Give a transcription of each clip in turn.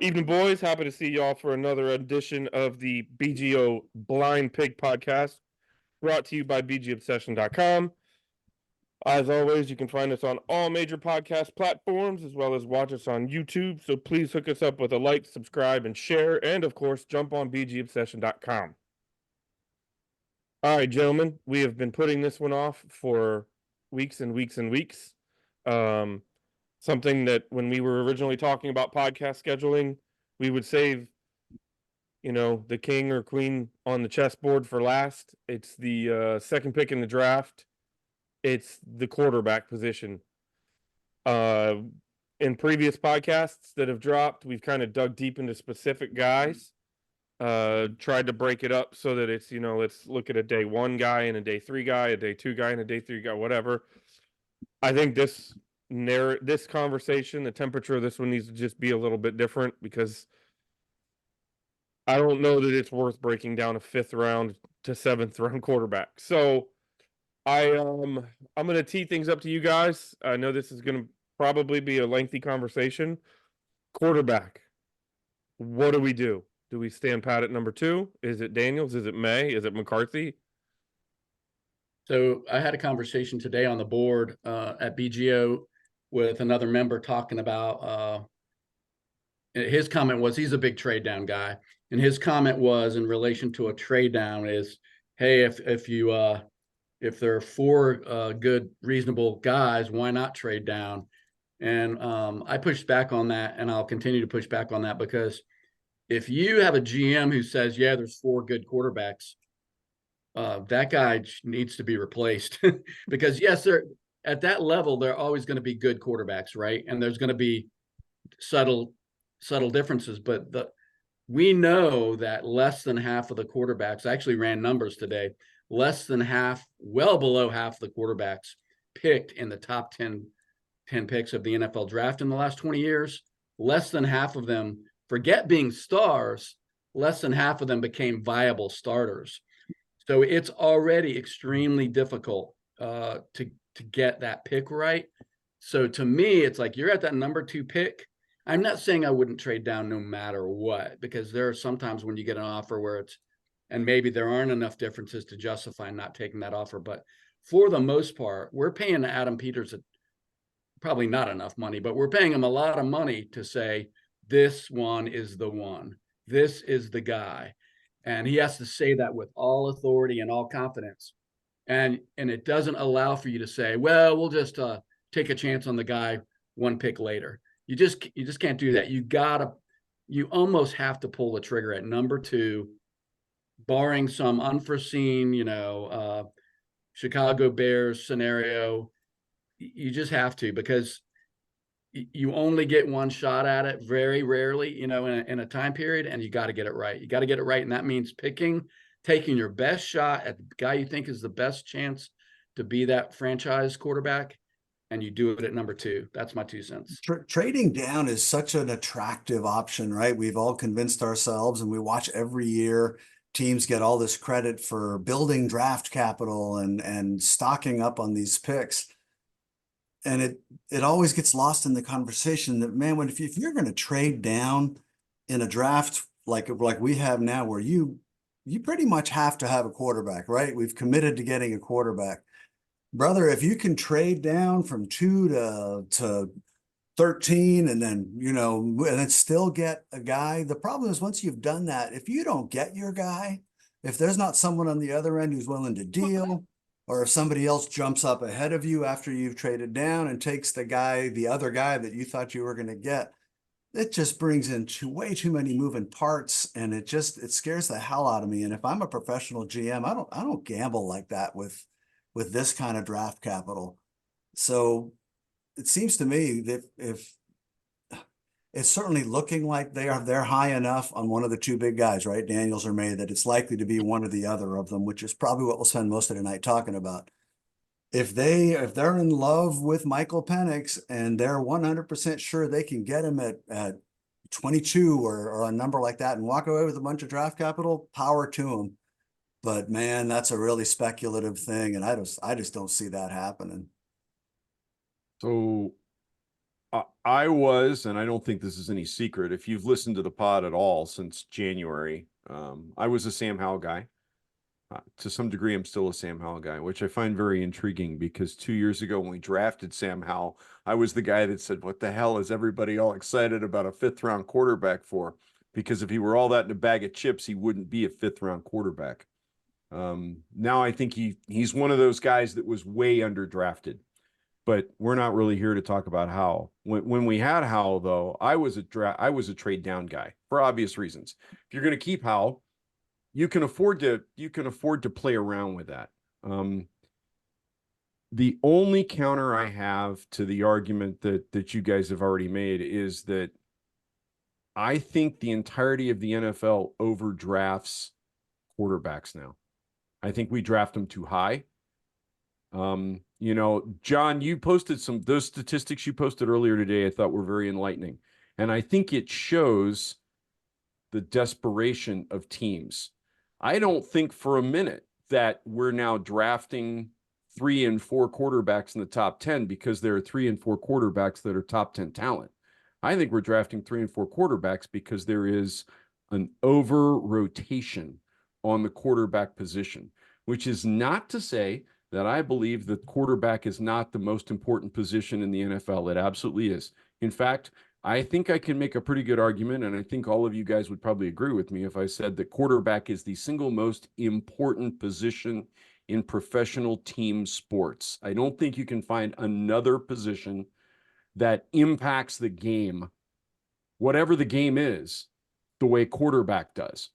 Evening, boys. Happy to see y'all for another edition of the BGO Blind Pig Podcast, brought to you by BGObsession.com. As always, you can find us on all major podcast platforms as well as watch us on YouTube. So please hook us up with a like, subscribe, and share. And of course, jump on BGObsession.com. All right, gentlemen, we have been putting this one off for weeks and weeks and weeks. Um, Something that when we were originally talking about podcast scheduling, we would save the king or queen on the chessboard for last. It's the second pick in the draft. It's the quarterback position. Uh, in previous podcasts that have dropped, we've kind of dug deep into specific guys. Tried to break it up so that it's, let's look at a day one guy and a day three guy, a day two guy and a day three guy, whatever. I think this conversation, the temperature of this one needs to just be a little bit different because I don't know that it's worth breaking down a fifth round to seventh round quarterback. So I'm gonna tee things up to you guys. I know this is gonna probably be a lengthy conversation. Quarterback. What do we do? Do we stand pat at number two? Is it Daniels? Is it Maye? Is it McCarthy? So I had a conversation today on the board at BGO with another member talking about his comment was he's a big trade down guy. And his comment was in relation to a trade down is, hey, if there are four good, reasonable guys, why not trade down? And I pushed back on that, and I'll continue to push back on that because if you have a GM who says, yeah, there's four good quarterbacks, that guy needs to be replaced because yes, they're at that level, they're always going to be good quarterbacks, right? And there's going to be subtle differences, but we know that less than half of the quarterbacks, I actually ran numbers today, less than half, well below half the quarterbacks picked in the top 10 picks of the NFL draft in the last 20 years, less than half of them, forget being stars, less than half of them became viable starters. So it's already extremely difficult to get that pick right. So to me, it's like you're at that number two pick. I'm not saying I wouldn't trade down no matter what, because there are sometimes when you get an offer where it's, and maybe there aren't enough differences to justify not taking that offer. But for the most part, we're paying Adam Peters probably not enough money, but we're paying him a lot of money to say, this one is the one. This is the guy. And he has to say that with all authority and all confidence. And it doesn't allow for you to say, well, we'll just take a chance on the guy one pick later. You just can't do that. You almost have to pull the trigger at number two, barring some unforeseen, Chicago Bears scenario. You just have to, because you only get one shot at it very rarely, in a time period, and you got to get it right. You got to get it right. And that means taking your best shot at the guy you think is the best chance to be that franchise quarterback, and you do it at number two. That's my 2 cents. Trading down is such an attractive option, right? We've all convinced ourselves, and we watch every year teams get all this credit for building draft capital and stocking up on these picks. And it always gets lost in the conversation that, man, if you're going to trade down in a draft like we have now, where you pretty much have to have a quarterback, right? We've committed to getting a quarterback. Brother, if you can trade down from 2 to 13 and then still get a guy, the problem is once you've done that, if you don't get your guy, if there's not someone on the other end who's willing to deal, or if somebody else jumps up ahead of you after you've traded down and takes the other guy that you thought you were going to get, it just brings in way too many moving parts, and it scares the hell out of me. And if I'm a professional GM, I don't gamble like that with this kind of draft capital. So it seems to me that if it's certainly looking like they're high enough on one of the two big guys, right, Daniels or Maye, that it's likely to be one or the other of them, which is probably what we'll spend most of the night talking about. If they're in love with Michael Penix and they're 100% sure they can get him at 22 or a number like that and walk away with a bunch of draft capital, power to them. But man, that's a really speculative thing, and I just don't see that happening. So I was, and I don't think this is any secret, if you've listened to the pod at all since January, I was a Sam Howell guy. To some degree, I'm still a Sam Howell guy, which I find very intriguing because 2 years ago when we drafted Sam Howell, I was the guy that said, what the hell is everybody all excited about a 5th-round quarterback for? Because if he were all that in a bag of chips, he wouldn't be a 5th-round quarterback. Now I think he's one of those guys that was way underdrafted. But we're not really here to talk about Howell. When we had Howell, though, I was a trade down guy for obvious reasons. If you're going to keep Howell, you can afford to play around with that. The only counter I have to the argument that you guys have already made is that I think the entirety of the NFL overdrafts quarterbacks now. I think we draft them too high. John, you posted those statistics you posted earlier today, I thought were very enlightening. And I think it shows the desperation of teams. I don't think for a minute that we're now drafting 3 and 4 quarterbacks in the top 10 because there are 3 and 4 quarterbacks that are top 10 talent. I think we're drafting 3 and 4 quarterbacks because there is an over rotation on the quarterback position, which is not to say that I believe that quarterback is not the most important position in the NFL. It absolutely is. In fact, I think I can make a pretty good argument, and I think all of you guys would probably agree with me if I said that quarterback is the single most important position in professional team sports. I don't think you can find another position that impacts the game, whatever the game is, the way quarterback does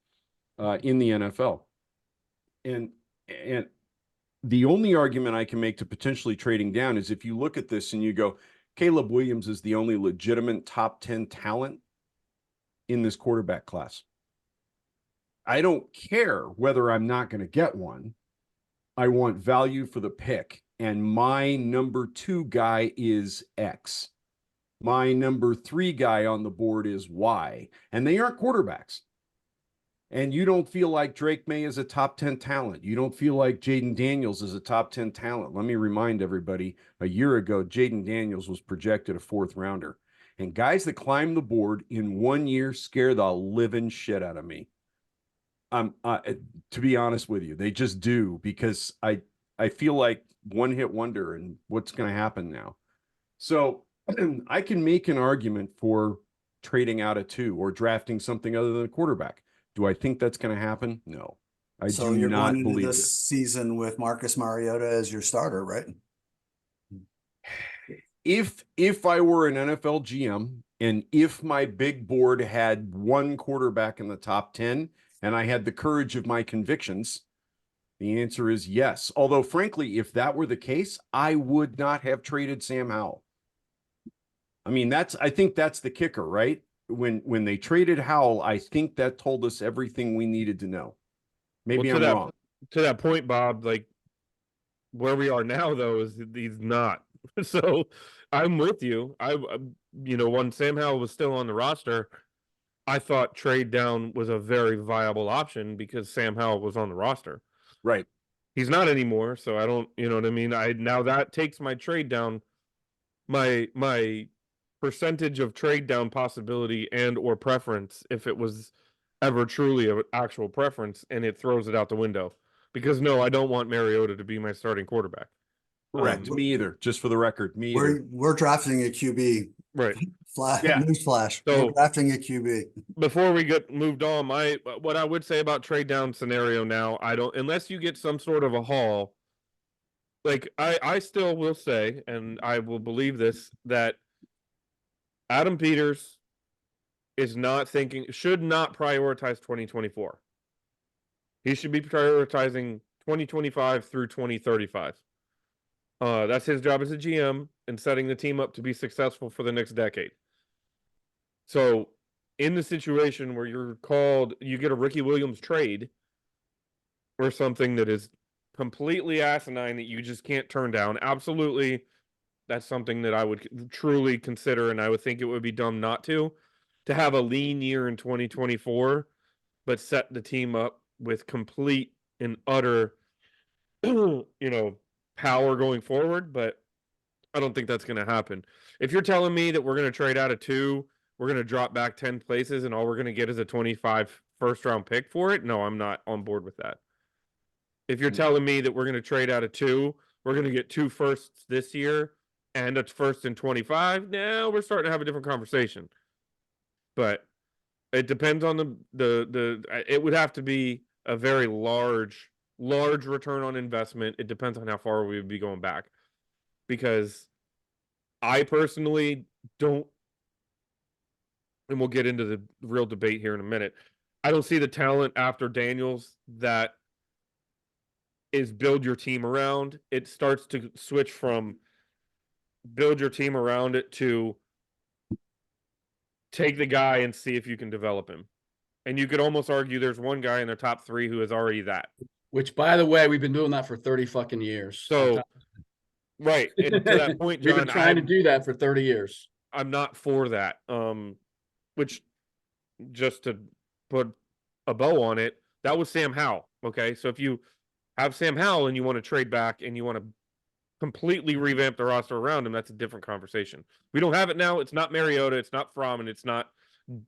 in the NFL. And the only argument I can make to potentially trading down is if you look at this and you go, Caleb Williams is the only legitimate top 10 talent in this quarterback class. I don't care whether I'm not going to get one. I want value for the pick. And my number 2 guy is X. My number 3 guy on the board is Y. And they aren't quarterbacks. And you don't feel like Drake Maye is a top 10 talent. You don't feel like Jayden Daniels is a top 10 talent. Let me remind everybody, a year ago, Jayden Daniels was projected a 4th rounder. And guys that climb the board in 1 year scare the living shit out of me. To be honest with you, they just do, because I feel like one-hit wonder and what's going to happen now. So I can make an argument for trading out of 2 or drafting something other than a quarterback. Do I think that's going to happen? No, I So do you're not going into believe this it. season with Marcus Mariota as your starter, right? If I were an NFL GM and if my big board had 1 quarterback in the top 10 and I had the courage of my convictions, the answer is yes. Although, frankly, if that were the case, I would not have traded Sam Howell. I mean, I think that's the kicker, right? When they traded Howell, I think that told us everything we needed to know. Maybe I'm wrong. To that point, Bob, like where we are now, though, is he's not. So I'm with you. When Sam Howell was still on the roster, I thought trade down was a very viable option because Sam Howell was on the roster. Right. He's not anymore, so I don't, you know what I mean? Now that takes my trade down, my percentage of trade down possibility and or preference, if it was ever truly an actual preference, and it throws it out the window. Because no, I don't want Mariota to be my starting quarterback. Correct. Me either. Just for the record, me either. We're drafting a QB. Right. Yeah. Newsflash. So, we're drafting a QB. Before we get moved on, what I would say about trade down scenario now, I don't, unless you get some sort of a haul. Like I still will say, and I will believe this, that Adam Peters should not prioritize 2024. He should be prioritizing 2025 through 2035. That's his job as a GM and setting the team up to be successful for the next decade. So, in the situation where you get a Ricky Williams trade or something that is completely asinine that you just can't turn down, absolutely, that's something that I would truly consider, and I would think it would be dumb not to have a lean year in 2024, but set the team up with complete and utter, power going forward. But I don't think that's going to happen. If you're telling me that we're going to trade out of 2, we're going to drop back 10 places, and all we're going to get is a 25 first-round pick for it, no, I'm not on board with that. If you're telling me that we're going to trade out of 2, we're going to get 2 firsts this year and a first in 25, now we're starting to have a different conversation. But it depends on it would have to be a very large return on investment. It depends on how far we would be going back. Because I personally don't, and we'll get into the real debate here in a minute, I don't see the talent after Daniels that is build your team around. It starts to switch from build your team around it to take the guy and see if you can develop him. And you could almost argue there's one guy in the top 3 who is already that. Which, by the way, we've been doing that for 30 fucking years. So, right. And to that point, John, we've been trying to do that for 30 years. I'm not for that. Which, just to put a bow on it, that was Sam Howell. Okay. So if you have Sam Howell and you want to trade back and you want to completely revamp the roster around him, that's a different conversation. We don't have it now. It's not Mariota. It's not Fromm, and it's not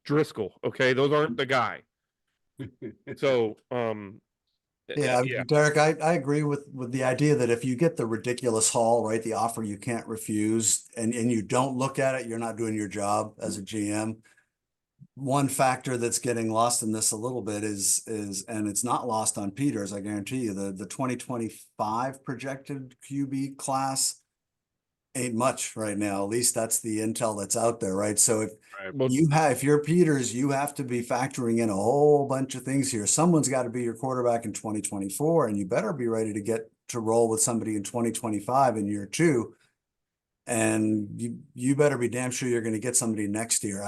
Driscoll. Okay. Those aren't the guy. So, Yeah, Derek, I agree with the idea that if you get the ridiculous haul, right, the offer you can't refuse, and you don't look at it, you're not doing your job as a GM. One factor that's getting lost in this a little bit is and it's not lost on Peters, I guarantee you, the 2025 projected QB class ain't much right now. At least that's the intel that's out there, right? So if you're Peters, you have to be factoring in a whole bunch of things here. Someone's got to be your quarterback in 2024, and you better be ready to get to roll with somebody in 2025 in year 2. And you better be damn sure you're going to get somebody next year.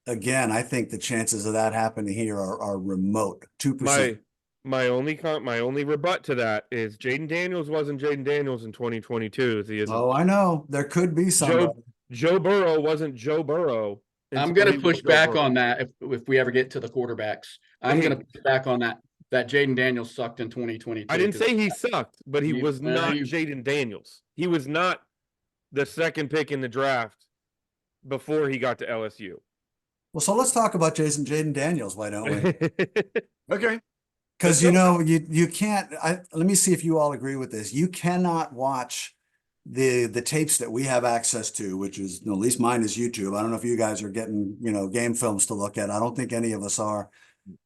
Again, I think the chances of that happening here are remote. 2%. My only rebut to that is Jayden Daniels wasn't Jayden Daniels in 2022. Oh, I know. There could be somebody. Joe Burrow wasn't Joe Burrow. I'm going to push back on that if we ever get to the quarterbacks. I'm going to push back on that Jayden Daniels sucked in 2022. I didn't say he sucked, but he was not Jayden Daniels. He was not the second pick in the draft before he got to LSU. Well, so let's talk about Jayden Daniels, why don't we? Okay. Because you can't. Let me see if you all agree with this. You cannot watch the tapes that we have access to, which is, at least mine is YouTube. I don't know if you guys are getting game films to look at. I don't think any of us are.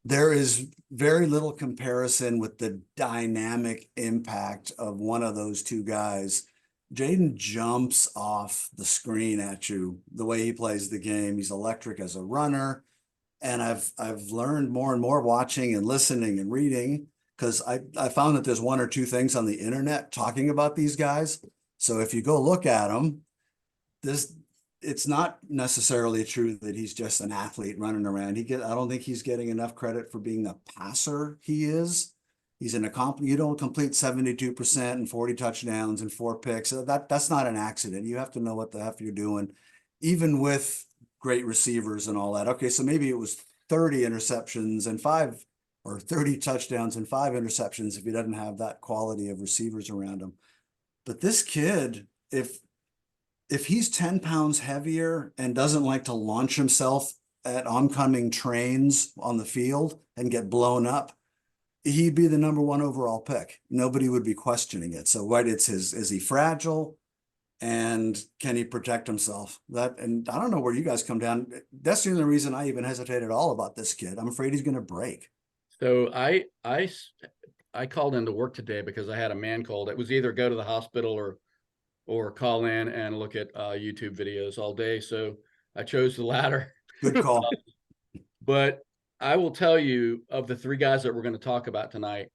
There is very little comparison with the dynamic impact of one of those two guys. Jayden jumps off the screen at you the way he plays the game. He's electric as a runner. And I've learned more and more watching and listening and reading, because I found that there's 1 or 2 things on the internet talking about these guys. So if you go look at them, it's not necessarily true that he's just an athlete running around. I don't think he's getting enough credit for being the passer he is. He's you don't complete 72% and 40 touchdowns and 4 picks. So that's not an accident. You have to know what the F you're doing, even with great receivers and all that. Okay, so maybe it was 30 interceptions and 5, or 30 touchdowns and 5 interceptions if he doesn't have that quality of receivers around him. But this kid, if he's 10 pounds heavier and doesn't like to launch himself at oncoming trains on the field and get blown up, he'd be the number 1 overall pick. Nobody would be questioning it. So is he fragile? And can he protect himself? And I don't know where you guys come down. That's the only reason I even hesitate at all about this kid. I'm afraid he's going to break. So I called into work today because I had a man cold. It was either go to the hospital or call in and look at YouTube videos all day. So I chose the latter. Good call. But I will tell you, of the 3 guys that we're going to talk about tonight,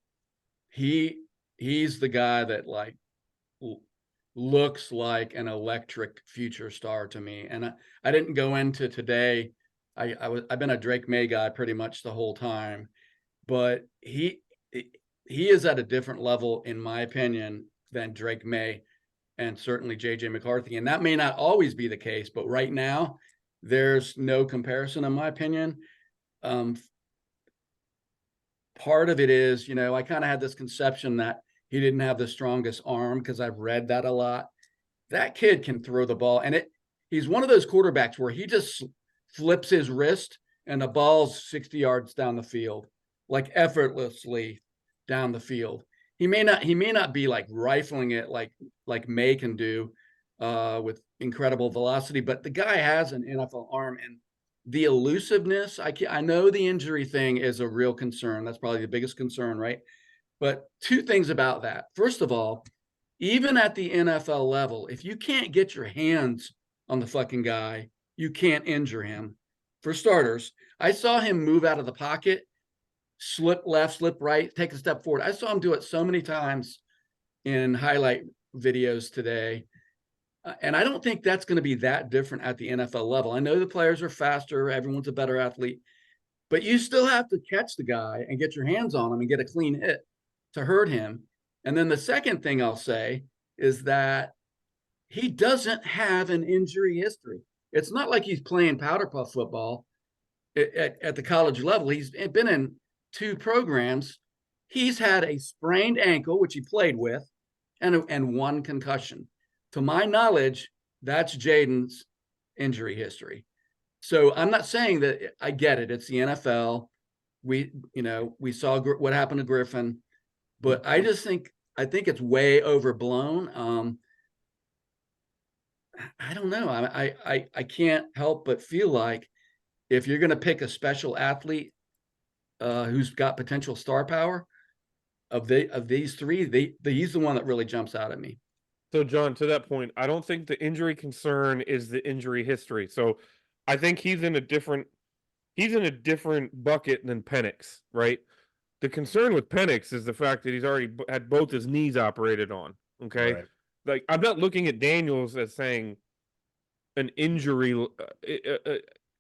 he's the guy that looks like an electric future star to me. And I didn't go into today. I've been a Drake Maye guy pretty much the whole time, but he is at a different level, in my opinion, than Drake Maye and certainly JJ McCarthy. And that may not always be the case, but right now there's no comparison, in my opinion. Part of it is, I kind of had this conception that he didn't have the strongest arm, because I've read that a lot. That kid can throw the ball, and he's one of those quarterbacks where he just flips his wrist and the ball's 60 yards down the field, like effortlessly down the field. He may not be like rifling it like Maye can do with incredible velocity, but the guy has an NFL arm, and the elusiveness. I know the injury thing is a real concern. That's probably the biggest concern, right? But two things about that. First of all, even at the NFL level, if you can't get your hands on the fucking guy, you can't injure him. For starters, I saw him move out of the pocket, slip left, slip right, take a step forward. I saw him do it so many times in highlight videos today. And I don't think that's going to be that different at the NFL level. I know the players are faster, everyone's a better athlete, but you still have to catch the guy and get your hands on him and get a clean hit to hurt him. And then the second thing I'll say is that he doesn't have an injury history. It's not like he's playing powder puff football at the college level. He's been in 2 programs. He's had a sprained ankle, which he played with, and 1 concussion. To my knowledge, that's Jayden's injury history. So I'm not saying that I get it. It's the NFL. We saw what happened to Griffin, but I think it's way overblown. I don't know. I can't help but feel like if you're going to pick a special athlete who's got potential star power of these 3, he's the one that really jumps out at me. So, John, to that point, I don't think the injury concern is the injury history. So, I think he's in a different bucket than Penix, right? The concern with Penix is the fact that he's already had both his knees operated on. Okay, Right. like I'm not looking at Daniels as saying an injury.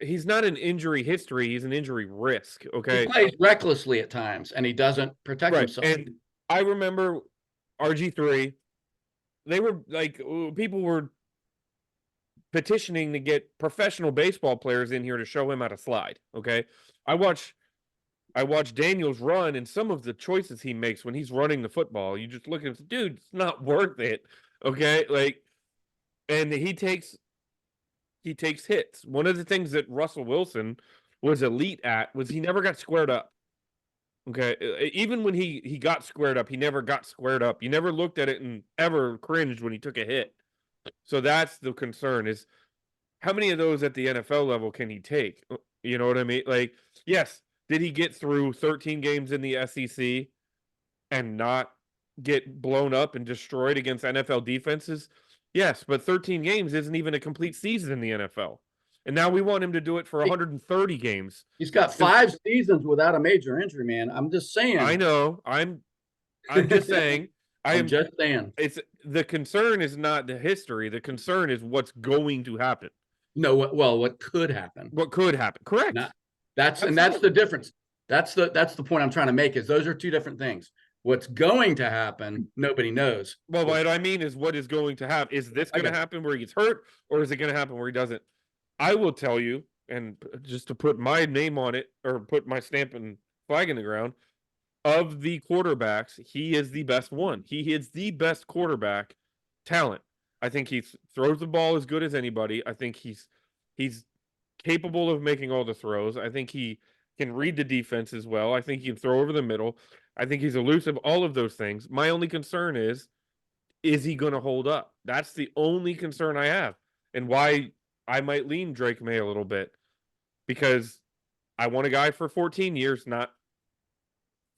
He's not an injury history. He's an injury risk. Okay, He plays recklessly at times, and he doesn't protect right. himself. And I remember RG3. They were like, people were petitioning to get professional baseball players in here to show him how to slide. Okay, I watch Daniels run, and some of the choices he makes when he's running the football, you just look at him, dude, it's not worth it. Okay, like, and he takes hits. One of the things that Russell Wilson was elite at was he never got squared up. Okay, even when he got squared up, he never got squared up. You never looked at it and ever cringed when he took a hit. So that's the concern, is how many of those at the NFL level can he take? You know what I mean? Like, yes, did he get through 13 games in the SEC and not get blown up and destroyed against NFL defenses? Yes, but 13 games isn't even a complete season in the NFL. And now we want him to do it for 130 games. He's got 5 seasons without a major injury, man. I'm just saying. I know. I'm just saying. I'm just saying. It's the concern is not the history. The concern is what's going to happen. No, what could happen? What could happen? Correct. That's the difference. That's the point I'm trying to make, is those are 2 different things. What's going to happen, nobody knows. Well, what I mean is, what is going to happen? Is this going to happen where he gets hurt, or is it going to happen where he doesn't? I will tell you, and just to put my name on it, or put my stamp and flag in the ground, of the quarterbacks, he is the best one. He is the best quarterback talent. I think he throws the ball as good as anybody. I think he's capable of making all the throws. I think he can read the defense as well. I think he can throw over the middle. I think he's elusive, all of those things. My only concern is he going to hold up? That's the only concern I have, and why I might lean Drake Maye a little bit, because I want a guy for 14 years, not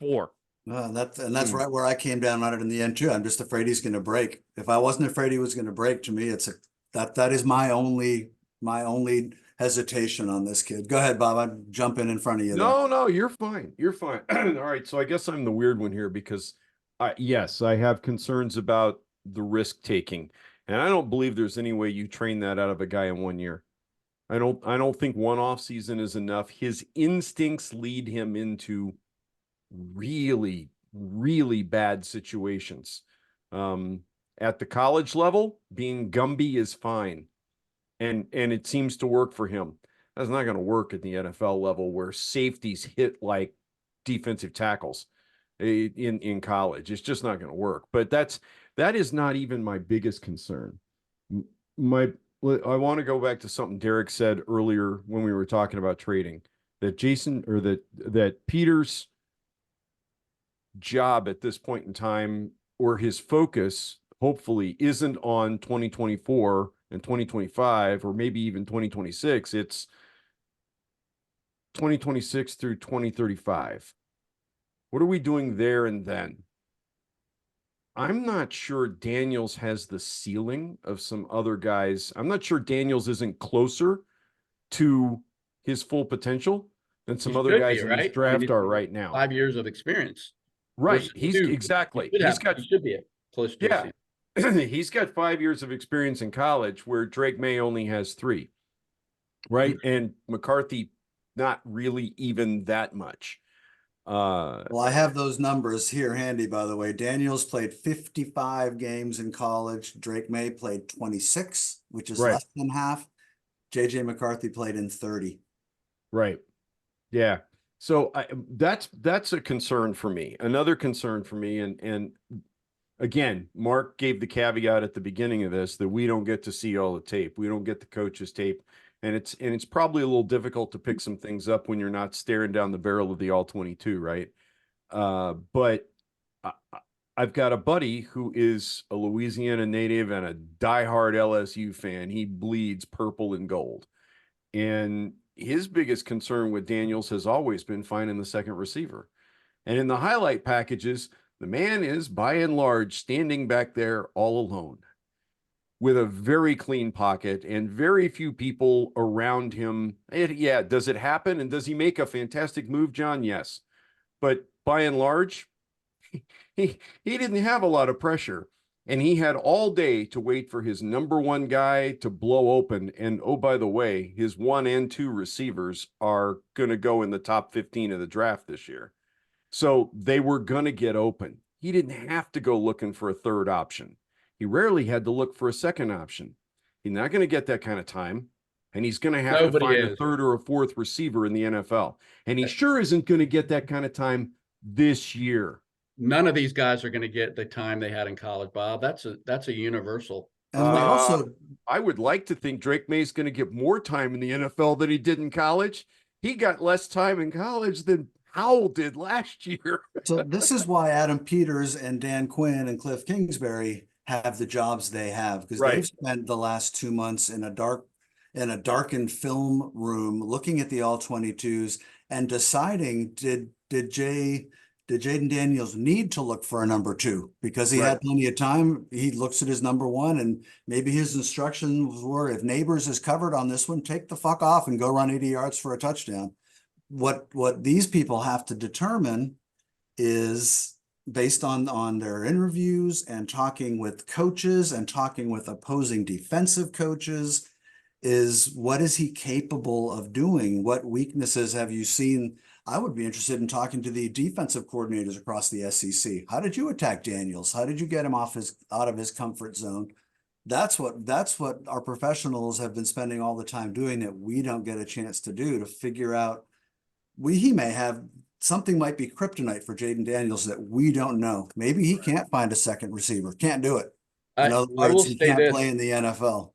4. That's right where I came down on it in the end too. I'm just afraid he's going to break. If I wasn't afraid he was going to break, to me, that is my only hesitation on this kid. Go ahead, Bob. I'm jumping in front of you. No, you're fine. You're fine. All right. So I guess I'm the weird one here, because yes, I have concerns about the risk taking, and I don't believe there's any way you train that out of a guy in 1 year. I don't think one off season is enough. His instincts lead him into really, really bad situations. At the college level, being Gumby is fine. And it seems to work for him. That's not going to work at the NFL level, where safeties hit like defensive tackles in college. It's just not going to work. But that is not even my biggest concern. My I want to go back to something Derek said earlier when we were talking about trading, that that Peter's job at this point in time, or his focus, hopefully, isn't on 2024 and 2025, or maybe even 2026. It's 2026 through 2035. What are we doing there and then? I'm not sure Daniels has the ceiling of some other guys. I'm not sure Daniels isn't closer to his full potential than some He other should guys be, in right? this I mean, draft he's are got right now. 5 years of experience. Right. Versus He's two. exactly. He He's got should be close to a yeah. season. He's got 5 years of experience in college, where Drake Maye only has 3. Right. And McCarthy, not really even that much. Well, I have those numbers here handy, by the way. Daniels played 55 games in college. Drake Maye played 26, which is Right. less than half. JJ McCarthy played in 30. Right. Yeah. So that's a concern for me. Another concern for me, and again, Mark gave the caveat at the beginning of this that we don't get to see all the tape. We don't get the coach's tape, and it's probably a little difficult to pick some things up when you're not staring down the barrel of the all 22, right? But I've got a buddy who is a Louisiana native and a diehard LSU fan. He bleeds purple and gold. And his biggest concern with Daniels has always been finding the second receiver. And in the highlight packages, the man is by and large standing back there all alone with a very clean pocket and very few people around him. Does it happen? And does he make a fantastic move, John? Yes. But by and large, he didn't have a lot of pressure. And he had all day to wait for his number one guy to blow open. And oh, by the way, his 1 and 2 receivers are going to go in the top 15 of the draft this year. So they were going to get open. He didn't have to go looking for a third option. He rarely had to look for a second option. He's not going to get that kind of time. And he's going to have to find a third or a fourth receiver in the NFL. And he sure isn't going to get that kind of time this year. None of these guys are going to get the time they had in college, Bob. That's a universal. And I would like to think Drake Maye's going to get more time in the NFL than he did in college. He got less time in college than Howell did last year. So this is why Adam Peters and Dan Quinn and Cliff Kingsbury have the jobs they have, because they've spent the last 2 months in a darkened film room looking at the all 22s and deciding, did Jayden Daniels need to look for a number 2 because he had plenty of time? He looks at his number 1, and maybe his instructions were, if Neighbors is covered on this one, take the fuck off and go run 80 yards for a touchdown. What these people have to determine is, based on their interviews and talking with coaches and talking with opposing defensive coaches, is what is he capable of doing? What weaknesses have you seen? I would be interested in talking to the defensive coordinators across the SEC. How did you attack Daniels? How did you get him out of his comfort zone? That's what our professionals have been spending all the time doing, that we don't get a chance to do, to figure out. He may have something, might be kryptonite for Jayden Daniels that we don't know. Maybe he can't find a second receiver, can't do it. In other words, he can't play in the NFL.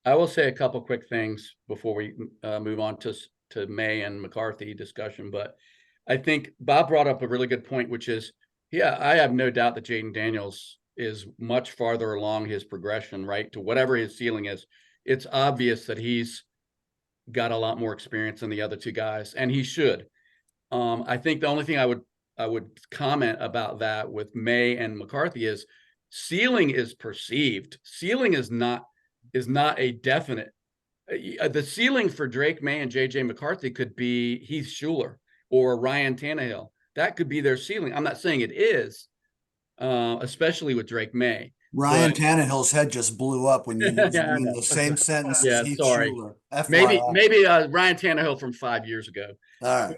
I will say a couple quick things before we move on to Maye and McCarthy discussion. But I think Bob brought up a really good point, which is, I have no doubt that Jayden Daniels is much farther along his progression, right, to whatever his ceiling is. It's obvious that he's got a lot more experience than the other 2 guys, and he should. I think the only thing I would comment about that with Maye and McCarthy is ceiling is perceived. Ceiling is not a definite. The ceiling for Drake Maye and JJ McCarthy could be Heath Schuler or Ryan Tannehill. That could be their ceiling. I'm not saying it is, especially with Drake Maye. Ryan Tannehill's head just blew up when you used the same sentence as Heath Schuler. Maybe Ryan Tannehill from 5 years ago. All right.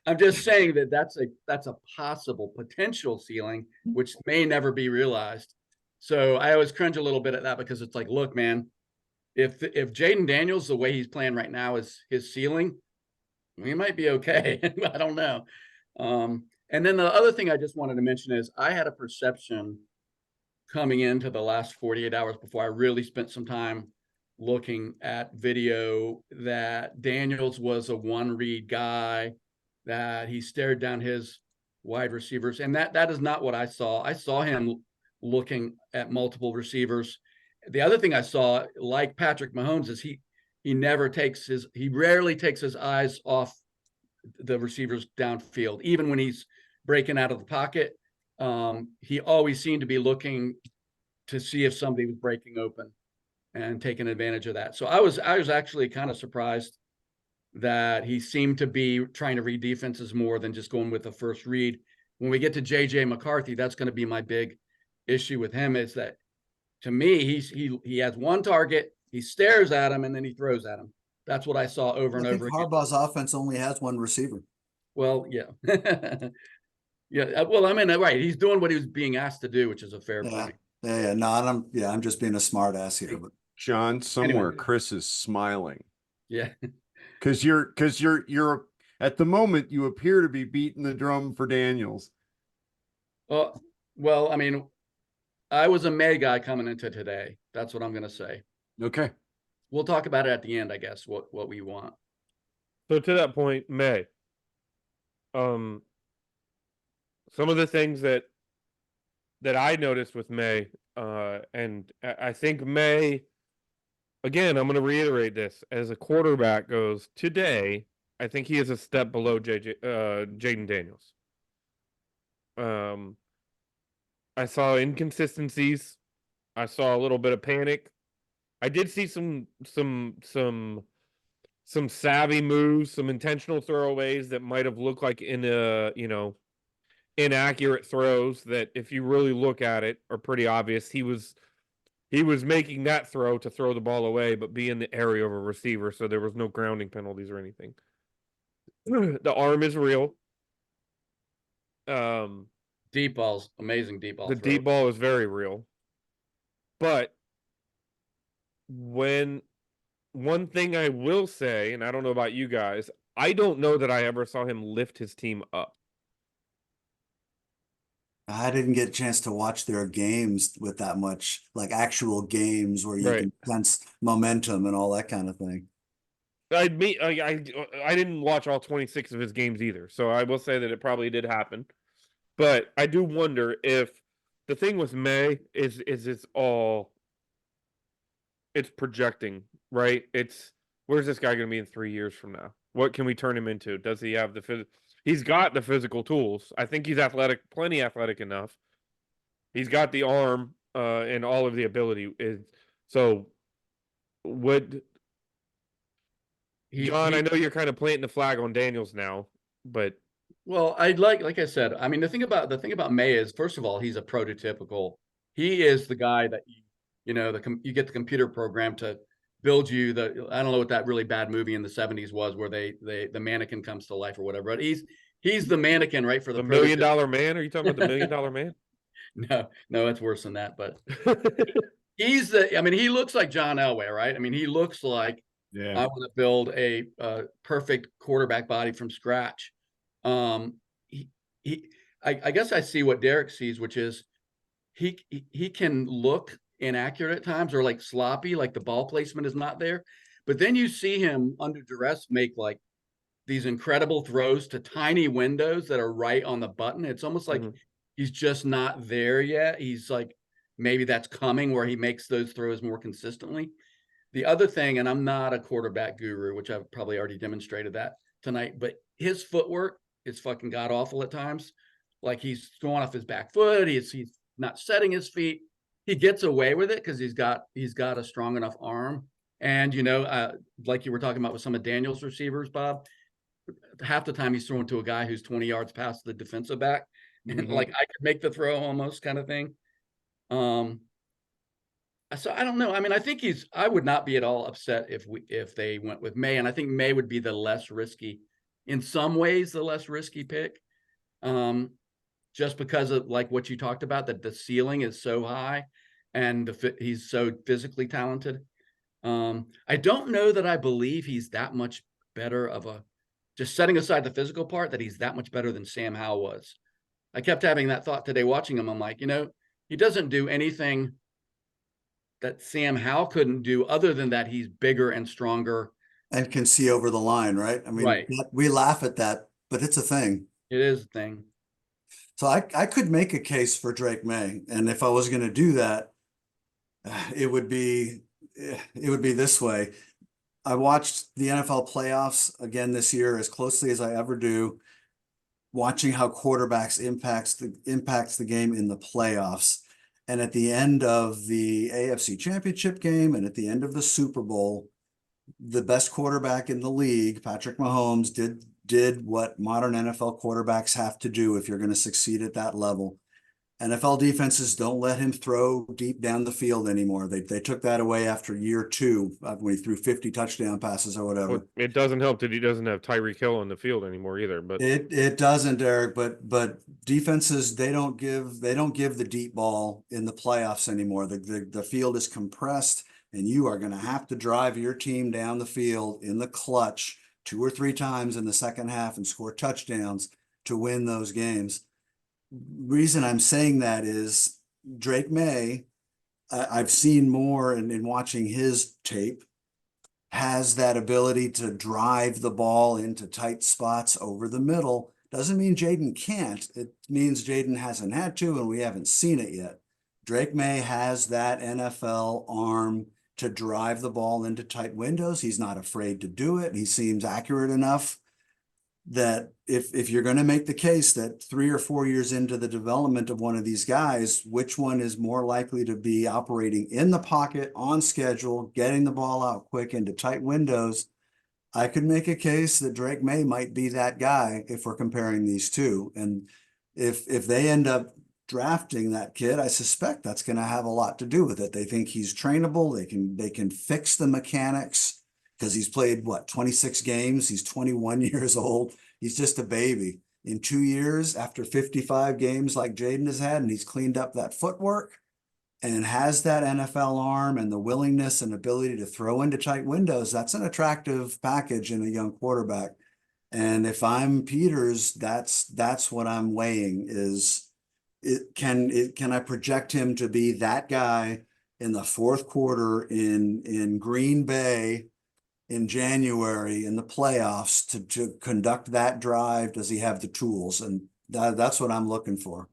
I'm just saying that's a possible potential ceiling, which may never be realized. So I always cringe a little bit at that, because it's like, look, man, if Jayden Daniels, the way he's playing right now, is his ceiling, we might be okay. I don't know. And then the other thing I just wanted to mention is, I had a perception coming into the last 48 hours before I really spent some time looking at video that Daniels was a one read guy, that he stared down his wide receivers. And that is not what I saw. I saw him looking at multiple receivers. The other thing I saw, like Patrick Mahomes, is he rarely takes his eyes off the receivers downfield, even when he's breaking out of the pocket. He always seemed to be looking to see if somebody was breaking open and taking advantage of that. So I was actually kind of surprised that he seemed to be trying to read defenses more than just going with the first read. When we get to JJ McCarthy, that's going to be my big issue with him, is that to me, he has one target, he stares at him, and then he throws at him. That's what I saw over and over again. Harbaugh's offense only has one receiver. Well, yeah. Yeah. Well, I mean, right. He's doing what he was being asked to do, which is a fair point. Yeah. No, I'm just being a smart ass here, but John, somewhere Anyway. Chris is smiling Yeah. because you're at the moment you appear to be beating the drum for Daniels. Well, I mean, I was a Maye guy coming into today. That's what I'm going to say. Okay. We'll talk about it at the end, I guess, what we want. So to that point, Maye, some of the things that I noticed with Maye, and I think Maye, again, I'm going to reiterate this, as a quarterback goes today, I think he is a step below Jayden Daniels. I saw inconsistencies. I saw a little bit of panic. I did see some savvy moves, some intentional throwaways that might have looked like inaccurate throws that, if you really look at it, are pretty obvious. He was making that throw to throw the ball away, but be in the area of a receiver, so there was no grounding penalties or anything. The arm is real. Deep balls, amazing deep ball. The deep ball is very real. But one thing I will say, and I don't know about you guys, I don't know that I ever saw him lift his team up. I didn't get a chance to watch their games with that much, like actual games where you can sense momentum and all that kind of thing. I didn't watch all 26 of his games either, so I will say that it probably did happen. But I do wonder if the thing with Maye is it's projecting, right? It's, where's this guy going to be in 3 years from now? What can we turn him into? Does he have he's got the physical tools. I think he's athletic, plenty athletic enough. He's got the arm and all of the ability. So would John, I know you're kind of planting the flag on Daniels now, but well, I'd like I said, I mean, the thing about Maye is, first of all, he's a prototypical. He is the guy that you get the computer program to build you I don't know what that really bad movie in the 70s was, where the mannequin comes to life or whatever. But he's the mannequin, right? For the $1 Million Man. Are you talking about the $1 Million Man? No, it's worse than that. But I mean, he looks like John Elway, right? I mean, he looks like, I want to build a perfect quarterback body from scratch. I guess I see what Derek sees, which is he can look inaccurate at times, or like sloppy, like the ball placement is not there. But then you see him under duress make like these incredible throws to tiny windows that are right on the button. It's almost like he's just not there yet. He's like, maybe that's coming, where he makes those throws more consistently. The other thing, and I'm not a quarterback guru, which I've probably already demonstrated that tonight, but his footwork is fucking god awful at times. Like, he's throwing off his back foot. He's not setting his feet. He gets away with it because he's got a strong enough arm. And, like you were talking about with some of Daniels' receivers, Bob, half the time he's throwing to a guy who's 20 yards past the defensive back. And like, I could make the throw almost, kind of thing. So I don't know. I mean, I would not be at all upset if they went with Maye. And I think Maye would be the less risky, in some ways, the less risky pick. Just because of like what you talked about, that the ceiling is so high and he's so physically talented. I don't know that I believe he's that much better just setting aside the physical part, that he's that much better than Sam Howell was. I kept having that thought today watching him. I'm like, he doesn't do anything that Sam Howell couldn't do, other than that he's bigger and stronger. And can see over the line, right? I mean, Right. we laugh at that, but it's a thing. It is a thing. So I could make a case for Drake Maye, and if I was going to do that, it would be this way. I watched the NFL playoffs again this year as closely as I ever do, watching how quarterbacks impacts the game in the playoffs. And at the end of the AFC Championship game and at the end of the Super Bowl, the best quarterback in the league, Patrick Mahomes, did what modern NFL quarterbacks have to do if you're going to succeed at that level. NFL defenses don't let him throw deep down the field anymore. They took that away after year 2 when he threw 50 touchdown passes or whatever. Well, it doesn't help that he doesn't have Tyreek Hill on the field anymore either. But It doesn't, Eric, but defenses they don't give the deep ball in the playoffs anymore. The field is compressed, and you are going to have to drive your team down the field in the clutch 2 or 3 times in the second half and score touchdowns to win those games. Reason I'm saying that is Drake Maye, I've seen more in watching his tape, has that ability to drive the ball into tight spots over the middle. Doesn't mean Jayden can't. It means Jayden hasn't had to, and we haven't seen it yet. Drake Maye has that NFL arm to drive the ball into tight windows. He's not afraid to do it. He seems accurate enough that if you're going to make the case that 3 or 4 years into the development of one of these guys, which one is more likely to be operating in the pocket, on schedule, getting the ball out quick into tight windows, I could make a case that Drake Maye might be that guy if we're comparing these two. And if they end up drafting that kid, I suspect that's going to have a lot to do with it. They think he's trainable. They can fix the mechanics, because he's played, 26 games. He's 21 years old. He's just a baby. In 2 years, after 55 games like Jayden has had, and he's cleaned up that footwork and has that NFL arm and the willingness and ability to throw into tight windows, that's an attractive package in a young quarterback. And if I'm Peters, that's what I'm weighing is, can I project him to be that guy in the fourth quarter in Green Bay in January in the playoffs to conduct that drive? Does he have the tools? And that's what I'm looking for.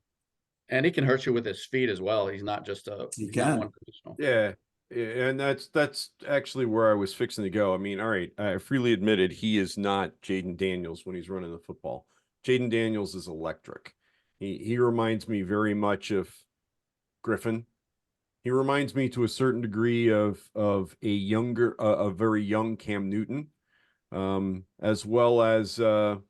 And he can hurt you with his feet as well. He's not just He can. one-dimensional. Yeah. And that's actually where I was fixing to go. I mean, all right, I freely admitted he is not Jayden Daniels when he's running the football. Jayden Daniels is electric. He reminds me very much of Griffin. He reminds me to a certain degree of a very young Cam Newton, as well as the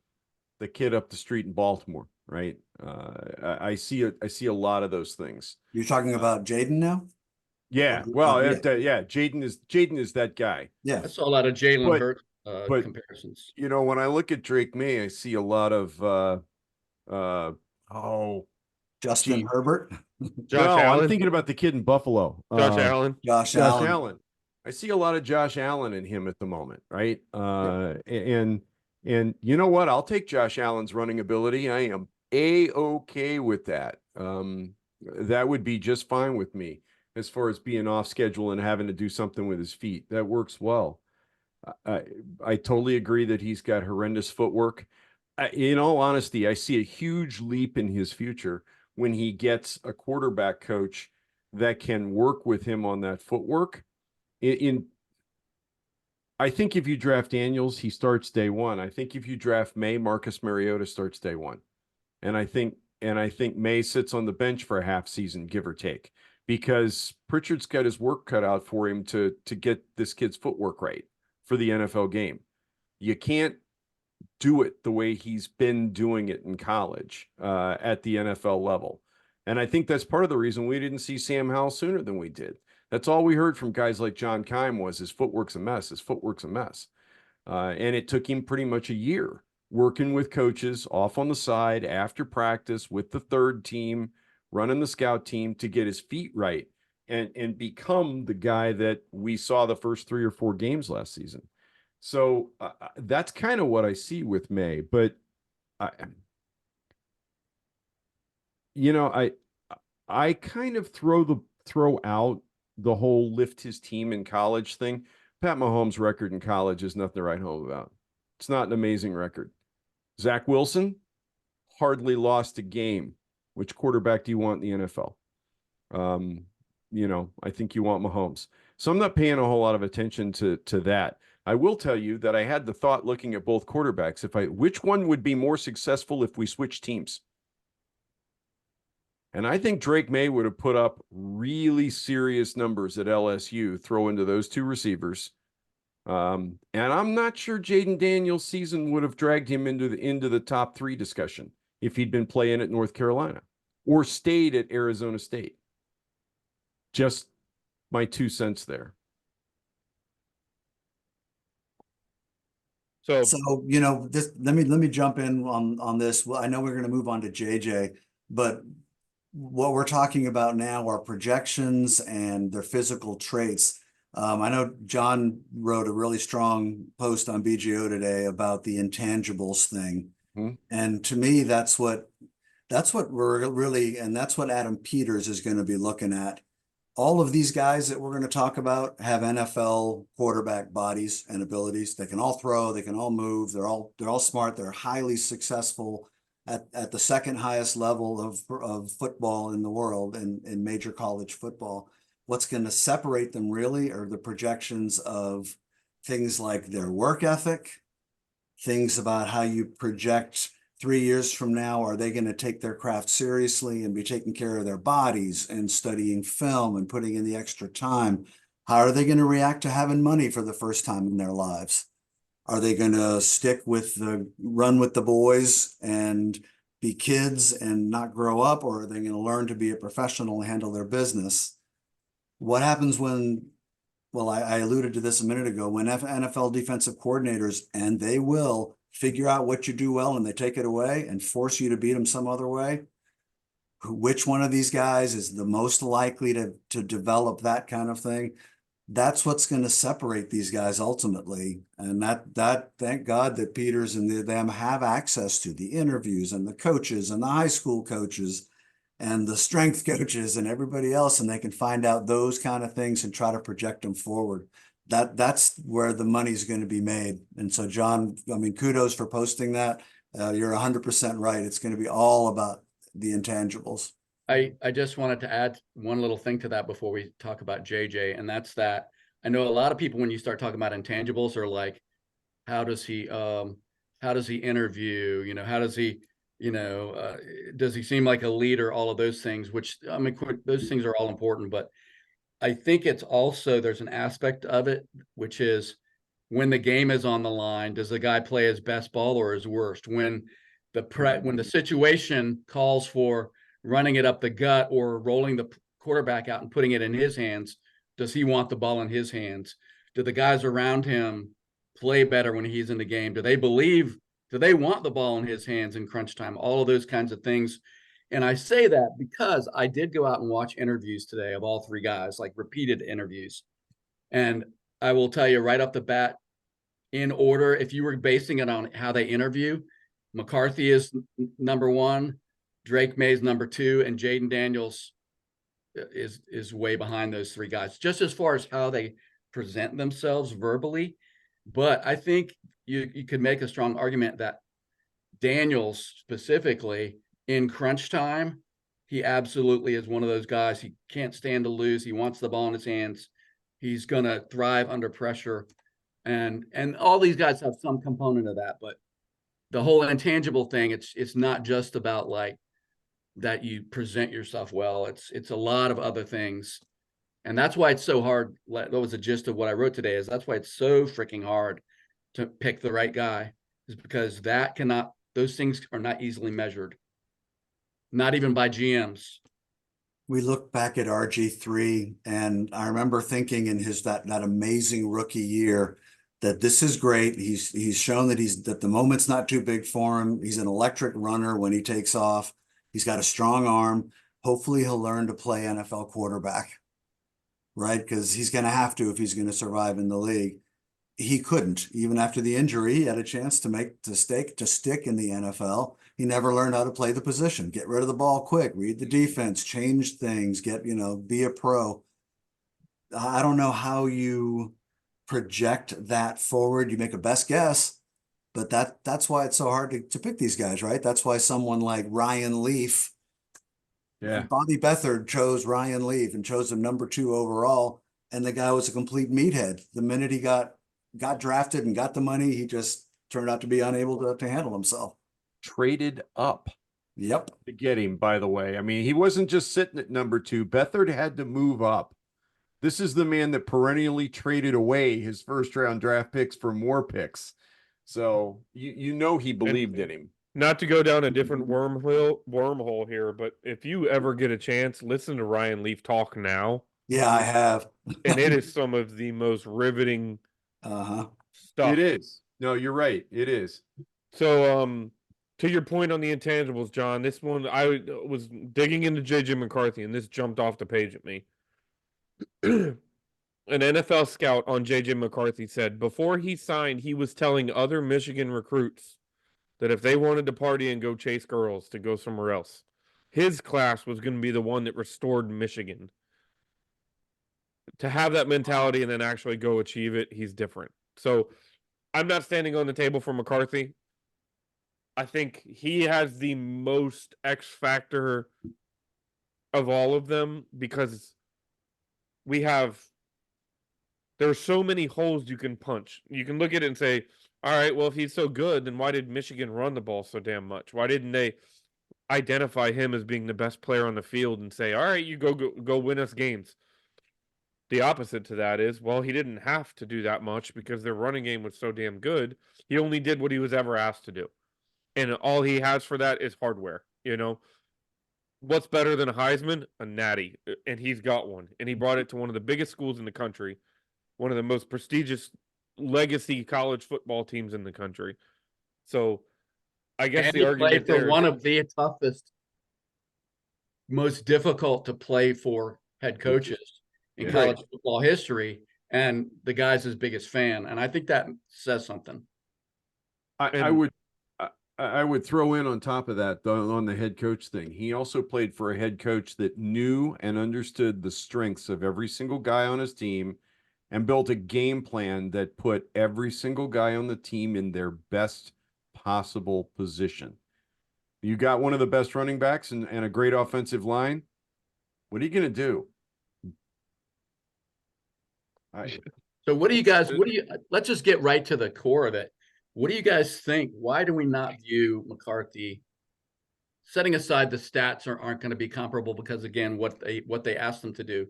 kid up the street in Baltimore, right? I see a lot of those things. You're talking about Jayden now? Yeah, well, yeah, Jayden is that guy. Yeah. I saw a lot of Jalen Hurts but comparisons. You know, when I look at Drake Maye, I see a lot of Justin Herbert. Josh no, Allen. I'm thinking about the kid in Buffalo. Josh Allen. Josh Josh Allen. Allen. I see a lot of Josh Allen in him at the moment, right? And you know what? I'll take Josh Allen's running ability. I am A-okay with that. That would be just fine with me as far as being off schedule and having to do something with his feet. That works well. I totally agree that he's got horrendous footwork. In all honesty, I see a huge leap in his future when he gets a quarterback coach that can work with him on that footwork. I think if you draft Daniels, he starts day one. I think if you draft Maye, Marcus Mariota starts day one. And I think Maye sits on the bench for a half season, give or take, because Pritchard's got his work cut out for him to get this kid's footwork right for the NFL game. You can't do it the way he's been doing it in college at the NFL level. And I think that's part of the reason we didn't see Sam Howell sooner than we did. That's all we heard from guys like John Keim was his footwork's a mess. His footwork's a mess. And it took him pretty much a year working with coaches off on the side after practice with the third team, running the scout team to get his feet right and become the guy that we saw the first 3 or 4 games last season. So that's kind of what I see with Maye, but I kind of throw out the whole lift his team in college thing. Pat Mahomes' record in college is nothing to write home about. It's not an amazing record. Zach Wilson hardly lost a game. Which quarterback do you want in the NFL? I think you want Mahomes. So I'm not paying a whole lot of attention to that. I will tell you that I had the thought looking at both quarterbacks, which one would be more successful if we switch teams? And I think Drake Maye would have put up really serious numbers at LSU, throw into those two receivers. And I'm not sure Jayden Daniels' season would have dragged him into the top 3 discussion if he'd been playing at North Carolina or stayed at Arizona State. Just my 2 cents there. So let me jump in on this. Well, I know we're going to move on to JJ, but what we're talking about now are projections and their physical traits. I know John wrote a really strong post on BGO today about the intangibles thing. And to me, that's what we're really, and that's what Adam Peters is going to be looking at. All of these guys that we're going to talk about have NFL quarterback bodies and abilities. They can all throw, they can all move, they're all smart, they're highly successful at the second highest level of football in the world and in major college football. What's going to separate them really are the projections of things like their work ethic, things about how you project 3 years from now, are they going to take their craft seriously and be taking care of their bodies and studying film and putting in the extra time? How are they going to react to having money for the first time in their lives? Are they going to stick with the run with the boys and be kids and not grow up, or are they going to learn to be a professional and handle their business? What happens when, well, I alluded to this a minute ago, when NFL defensive coordinators, and they will figure out what you do well and they take it away and force you to beat them some other way, which one of these guys is the most likely to develop that kind of thing? That's what's going to separate these guys ultimately. And that thank God that Peters and them have access to the interviews and the coaches and the high school coaches and the strength coaches and everybody else, and they can find out those kind of things and try to project them forward. That's where the money's going to be made. And so, John, I mean, kudos for posting that. You're 100% right. It's going to be all about the intangibles. I just wanted to add one little thing to that before we talk about JJ, and that's that I know a lot of people, when you start talking about intangibles, are like, how does he interview? How does he, does he seem like a leader? All of those things, which I mean, those things are all important, but I think it's also, there's an aspect of it, which is when the game is on the line, does the guy play his best ball or his worst? When the situation calls for running it up the gut or rolling the quarterback out and putting it in his hands, does he want the ball in his hands? Do the guys around him play better when he's in the game? Do they want the ball in his hands in crunch time? All of those kinds of things. And I say that because I did go out and watch interviews today of all 3 guys, like repeated interviews. And I will tell you right off the bat, in order, if you were basing it on how they interview, McCarthy is number 1, Drake Maye's number 2, and Jayden Daniels is way behind those 3 guys, just as far as how they present themselves verbally. But I think you could make a strong argument that Daniels specifically, in crunch time, he absolutely is one of those guys. He can't stand to lose. He wants the ball in his hands. He's going to thrive under pressure. And all these guys have some component of that, but the whole intangible thing, it's not just about like that you present yourself well. It's a lot of other things. And that's why it's so hard. That was the gist of what I wrote today, is that's why it's so freaking hard to pick the right guy, is because those things are not easily measured. Not even by GMs. We look back at RG3, and I remember thinking in that amazing rookie year that this is great. He's shown that the moment's not too big for him. He's an electric runner when he takes off. He's got a strong arm. Hopefully he'll learn to play NFL quarterback, right? Because he's going to have to if he's going to survive in the league. He couldn't. Even after the injury, he had a chance to stick in the NFL. He never learned how to play the position, get rid of the ball quick, read the defense, change things, be a pro. I don't know how you project that forward. You make a best guess, but that's why it's so hard to pick these guys, right? That's why someone like Ryan Leaf, Yeah. Bobby Beathard chose Ryan Leaf and chose him number 2 overall, and the guy was a complete meathead. The minute he got drafted and got the money, he just turned out to be unable to handle himself. Traded up Yep. to get him, by the way. I mean, he wasn't just sitting at number 2. Beathard had to move up. This is the man that perennially traded away his first round draft picks for more picks. So you know he believed in him. Not to go down a different wormhole here, but if you ever get a chance, listen to Ryan Leaf talk now. Yeah, I have. And it is some of the most riveting stuff. It is. No, you're right. It is. So, to your point on the intangibles, John, this one, I was digging into JJ McCarthy, and this jumped off the page at me. An NFL scout on JJ McCarthy said before he signed, he was telling other Michigan recruits that if they wanted to party and go chase girls, to go somewhere else. His class was going to be the one that restored Michigan. To have that mentality and then actually go achieve it, he's different. So I'm not standing on the table for McCarthy. I think he has the most X factor of all of them because there's so many holes you can punch. You can look at it and say, all right, well, if he's so good, then why did Michigan run the ball so damn much? Why didn't they identify him as being the best player on the field and say, all right, you go win us games? The opposite to that is, well, he didn't have to do that much because their running game was so damn good. He only did what he was ever asked to do. And all he has for that is hardware, you know? What's better than a Heisman? A natty. And he's got one. And he brought it to one of the biggest schools in the country, one of the most prestigious legacy college football teams in the country. So I guess And the he argument played for there one of the toughest, most difficult to play for head coaches in Yeah. college football history, and the guy's his biggest fan. And I think that says something. I would throw in on top of that, on the head coach thing. He also played for a head coach that knew and understood the strengths of every single guy on his team and built a game plan that put every single guy on the team in their best possible position. You got one of the best running backs and a great offensive line. What are you going to do? So let's just get right to the core of it. What do you guys think? Why do we not view McCarthy, setting aside the stats aren't going to be comparable because, again, what they asked them to do,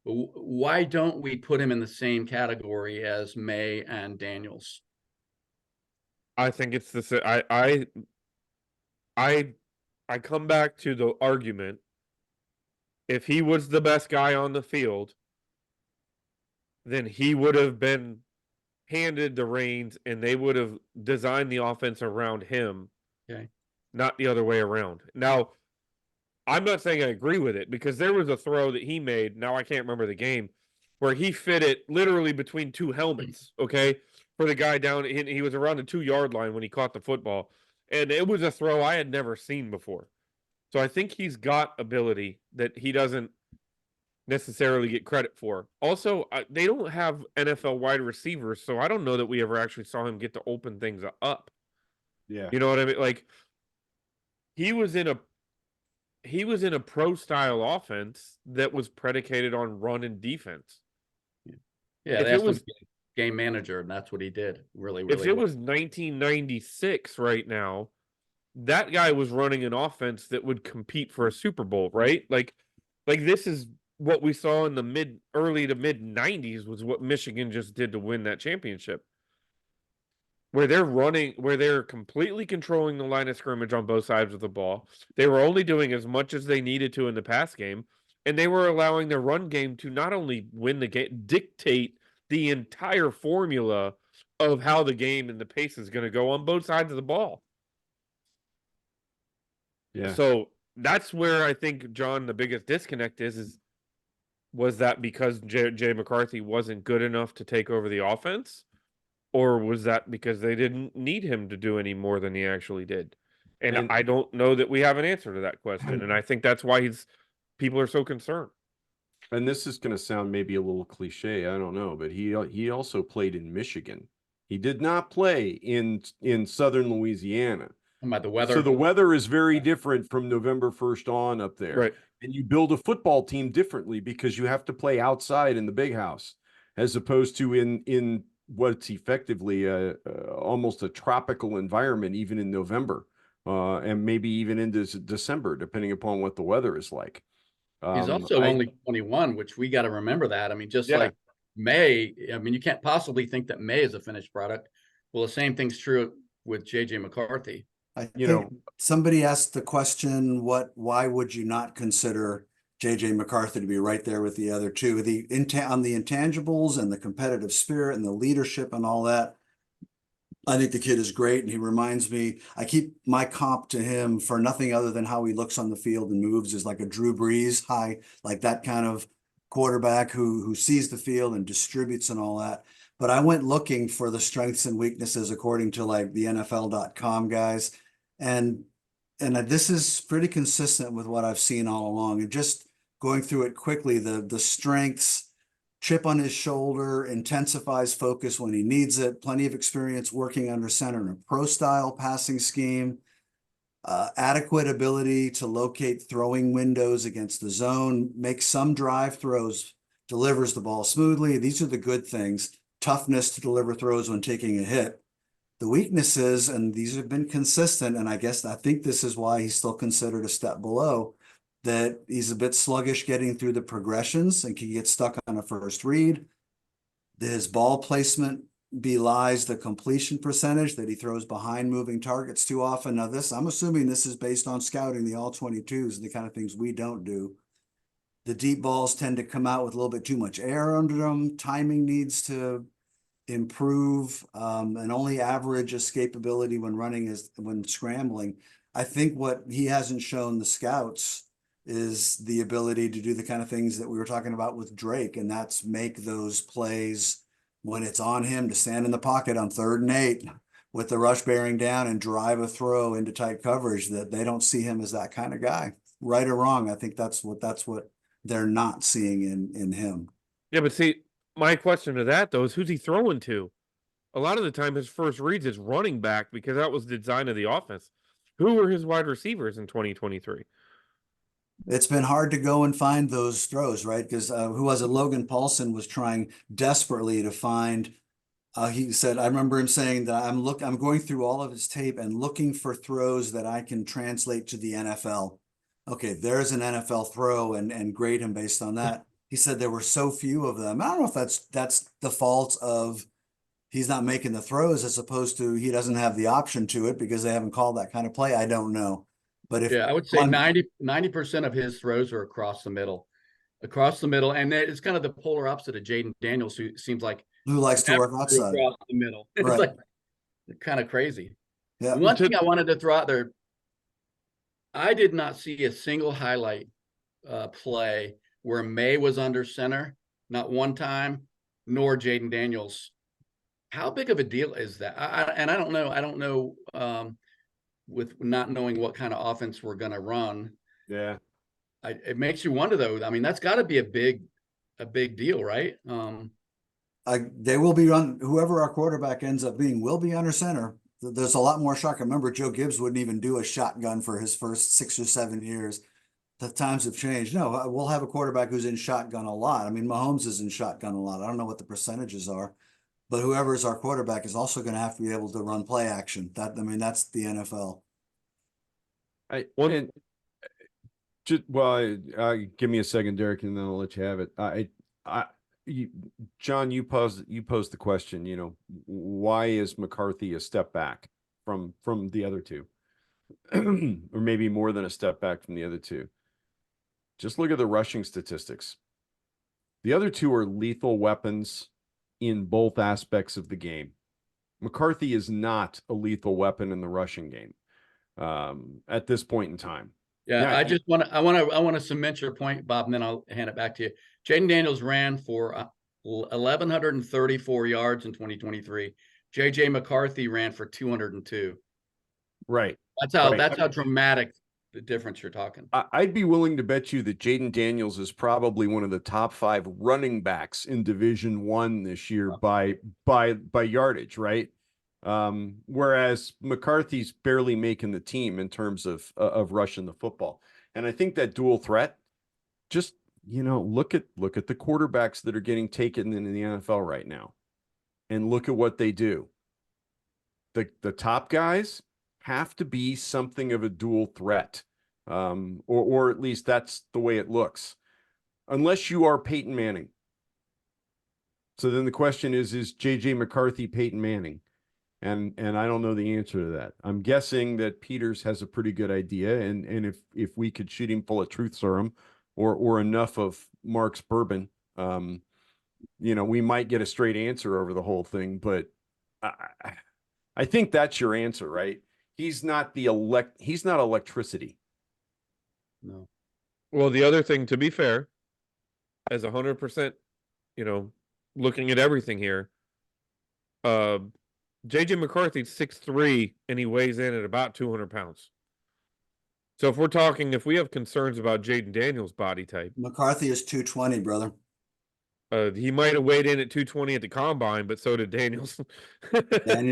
but why don't we put him in the same category as Maye and Daniels? I think it's the I come back to the argument. If he was the best guy on the field, then he would have been handed the reins and they would have designed the offense around him. Okay. Not the other way around. Now, I'm not saying I agree with it because there was a throw that he made. Now I can't remember the game where he fit it literally between two helmets. Okay. For the guy down, he was around the 2-yard line when he caught the football. And it was a throw I had never seen before. So I think he's got ability that he doesn't necessarily get credit for. Also, they don't have NFL wide receivers, so I don't know that we ever actually saw him get to open things up. Yeah. You know what I mean? Like he was in a pro style offense that was predicated on run and defense. Yeah, if they it asked him was to be a game manager, and that's what he did. Really, if it was 1996 right now, that guy was running an offense that would compete for a Super Bowl, right? Like this is what we saw in the early to mid 90s was what Michigan just did to win that championship. Where they're completely controlling the line of scrimmage on both sides of the ball. They were only doing as much as they needed to in the pass game, and they were allowing their run game to not only win the game, dictate the entire formula of how the game and the pace is going to go on both sides of the ball. Yeah. So that's where I think, John, the biggest disconnect was that because Jay McCarthy wasn't good enough to take over the offense? Or was that because they didn't need him to do any more than he actually did? And I don't know that we have an answer to that question. And I think that's why people are so concerned. and this is going to sound maybe a little cliche, I don't know, but he also played in Michigan. He did not play in southern Louisiana. About the weather. So the weather is very different from November 1st on up there. Right. And you build a football team differently because you have to play outside in the big house as opposed to in what's effectively almost a tropical environment, even in November, and maybe even into December, depending upon what the weather is like. He's also only 21, which we got to remember that. I mean, just Yeah. like Maye, I mean, you can't possibly think that Maye is a finished product. Well, the same thing's true with JJ McCarthy. I You think know- somebody asked the question, why would you not consider JJ McCarthy to be right there with the other two? On the intangibles and the competitive spirit and the leadership and all that, I think the kid is great, and he reminds me, I keep my comp to him for nothing other than how he looks on the field and moves is like a Drew Brees high, like that kind of quarterback who sees the field and distributes and all that. But I went looking for the strengths and weaknesses according to like the NFL.com guys. And this is pretty consistent with what I've seen all along. And just going through it quickly, the strengths, chip on his shoulder, intensifies focus when he needs it, plenty of experience working under center in a pro style passing scheme, adequate ability to locate throwing windows against the zone, makes some drive throws, delivers the ball smoothly. These are the good things. Toughness to deliver throws when taking a hit. The weaknesses, and these have been consistent, and I think this is why he's still considered a step below, that he's a bit sluggish getting through the progressions and can get stuck on a first read. His ball placement belies the completion percentage, that he throws behind moving targets too often. Now I'm assuming this is based on scouting the all 22s and the kind of things we don't do. The deep balls tend to come out with a little bit too much air under them. Timing needs to improve, and only average escapability when scrambling. I think what he hasn't shown the scouts is the ability to do the kind of things that we were talking about with Drake, and that's make those plays when it's on him to stand in the pocket on 3rd and 8 with the rush bearing down and drive a throw into tight coverage. That they don't see him as that kind of guy, right or wrong. I think that's what they're not seeing in him. Yeah, but see, my question to that though is who's he throwing to? A lot of the time his first reads is running back because that was the design of the offense. Who were his wide receivers in 2023? It's been hard to go and find those throws, right? Because who was it? Logan Paulson was trying desperately to find. He said, I remember him saying that I'm going through all of his tape and looking for throws that I can translate to the NFL. Okay, there's an NFL throw and grade him based on that. He said there were so few of them. I don't know if that's the fault of he's not making the throws as opposed to he doesn't have the option to it because they haven't called that kind of play. I don't know. But if I would say 90% of his throws are across the middle. And it's kind of the polar opposite of Jayden Daniels, who seems like who likes to work outside across the middle. It's right. like kind of crazy. Yeah. One thing I wanted to throw out there, I did not see a single highlight play where Maye was under center, not one time, nor Jayden Daniels. How big of a deal is that? I don't know. I don't know. With not knowing what kind of offense we're going to run. Yeah. It makes you wonder though. I mean, that's got to be a big deal, right? They will be whoever our quarterback ends up being will be under center. There's a lot more shock. I remember Joe Gibbs wouldn't even do a shotgun for his first 6 or 7 years. The times have changed. No, we'll have a quarterback who's in shotgun a lot. I mean, Mahomes is in shotgun a lot. I don't know what the percentages are, but whoever is our quarterback is also going to have to be able to run play action. That's the NFL. Give me a second, Derek, and then I'll let you have it. John, you posed the question. Why is McCarthy a step back from the other two, or maybe more than a step back from the other two? Just look at the rushing statistics. The other two are lethal weapons in both aspects of the game. McCarthy is not a lethal weapon in the rushing game at this point in time. Yeah, now, I want to cement your point, Bob, and then I'll hand it back to you. Jayden Daniels ran for 1,134 yards in 2023. JJ McCarthy ran for 202. Right. That's how dramatic the difference you're talking. I'd be willing to bet you that Jayden Daniels is probably one of the top 5 running backs in Division I this year by yardage, right? Whereas McCarthy's barely making the team in terms of rushing the football. And I think that dual threat, just look at the quarterbacks that are getting taken in the NFL right now, and look at what they do. The top guys have to be something of a dual threat. Or at least that's the way it looks, unless you are Peyton Manning. So then the question is JJ McCarthy Peyton Manning? And I don't know the answer to that. I'm guessing that Peters has a pretty good idea, and if we could shoot him full of truth serum or enough of Mark's bourbon, we might get a straight answer over the whole thing. But I think that's your answer, right? He's not electricity. No. Well, the other thing, to be fair, as 100%, looking at everything here, JJ McCarthy's 6'3", and he weighs in at about 200 pounds. So if we have concerns about Jayden Daniels' body type, McCarthy is 220, brother. he might have weighed in at 220 at the combine, but so did Daniels.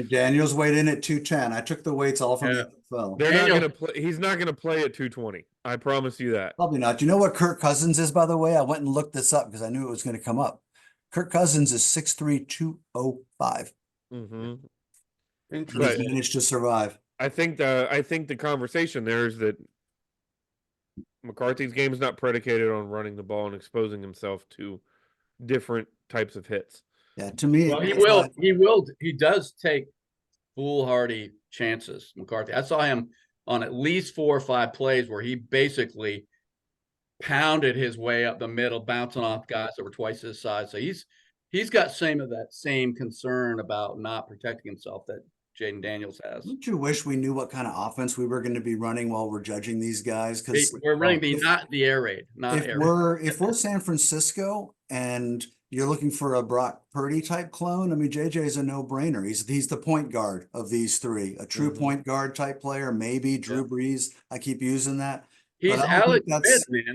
Daniels weighed in at 210. I took the weights all from Yeah. the NFL. They're not going to play. He's not going to play at 220. I promise you that. Probably not. Do you know what Kirk Cousins is, by the way? I went and looked this up because I knew it was going to come up. Kirk Cousins is 6'3", 205. Mm-hmm. And he's managed to survive. I think the conversation there is that McCarthy's game is not predicated on running the ball and exposing himself to different types of hits. Yeah, to me, well, he does take foolhardy chances, McCarthy. I saw him on at least 4 or 5 plays where he basically pounded his way up the middle, bouncing off guys that were twice his size. So he's got some of that same concern about not protecting himself that Jayden Daniels has. Don't you wish we knew what kind of offense we were going to be running while we're judging these guys? Because we're running not the air raid, if we're San Francisco and you're looking for a Brock Purdy type clone, I mean, JJ is a no-brainer. He's the point guard of these 3, a true point guard type player. Maybe Drew Brees. I keep using that. He's Alex Smith, man.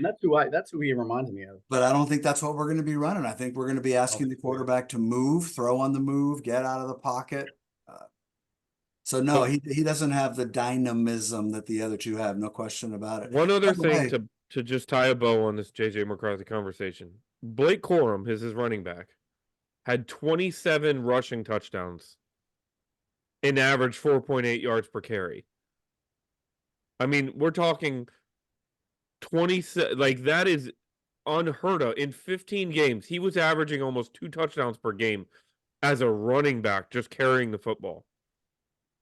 That's who he reminds me of. But I don't think that's what we're going to be running. I think we're going to be asking the quarterback to move, throw on the move, get out of the pocket. So no, he doesn't have the dynamism that the other 2 have. No question about it. One other thing to just tie a bow on this JJ McCarthy conversation. Blake Corum, his running back, had 27 rushing touchdowns and averaged 4.8 yards per carry. I mean, we're talking 27, like that is unheard of. In 15 games, he was averaging almost 2 touchdowns per game as a running back, just carrying the football.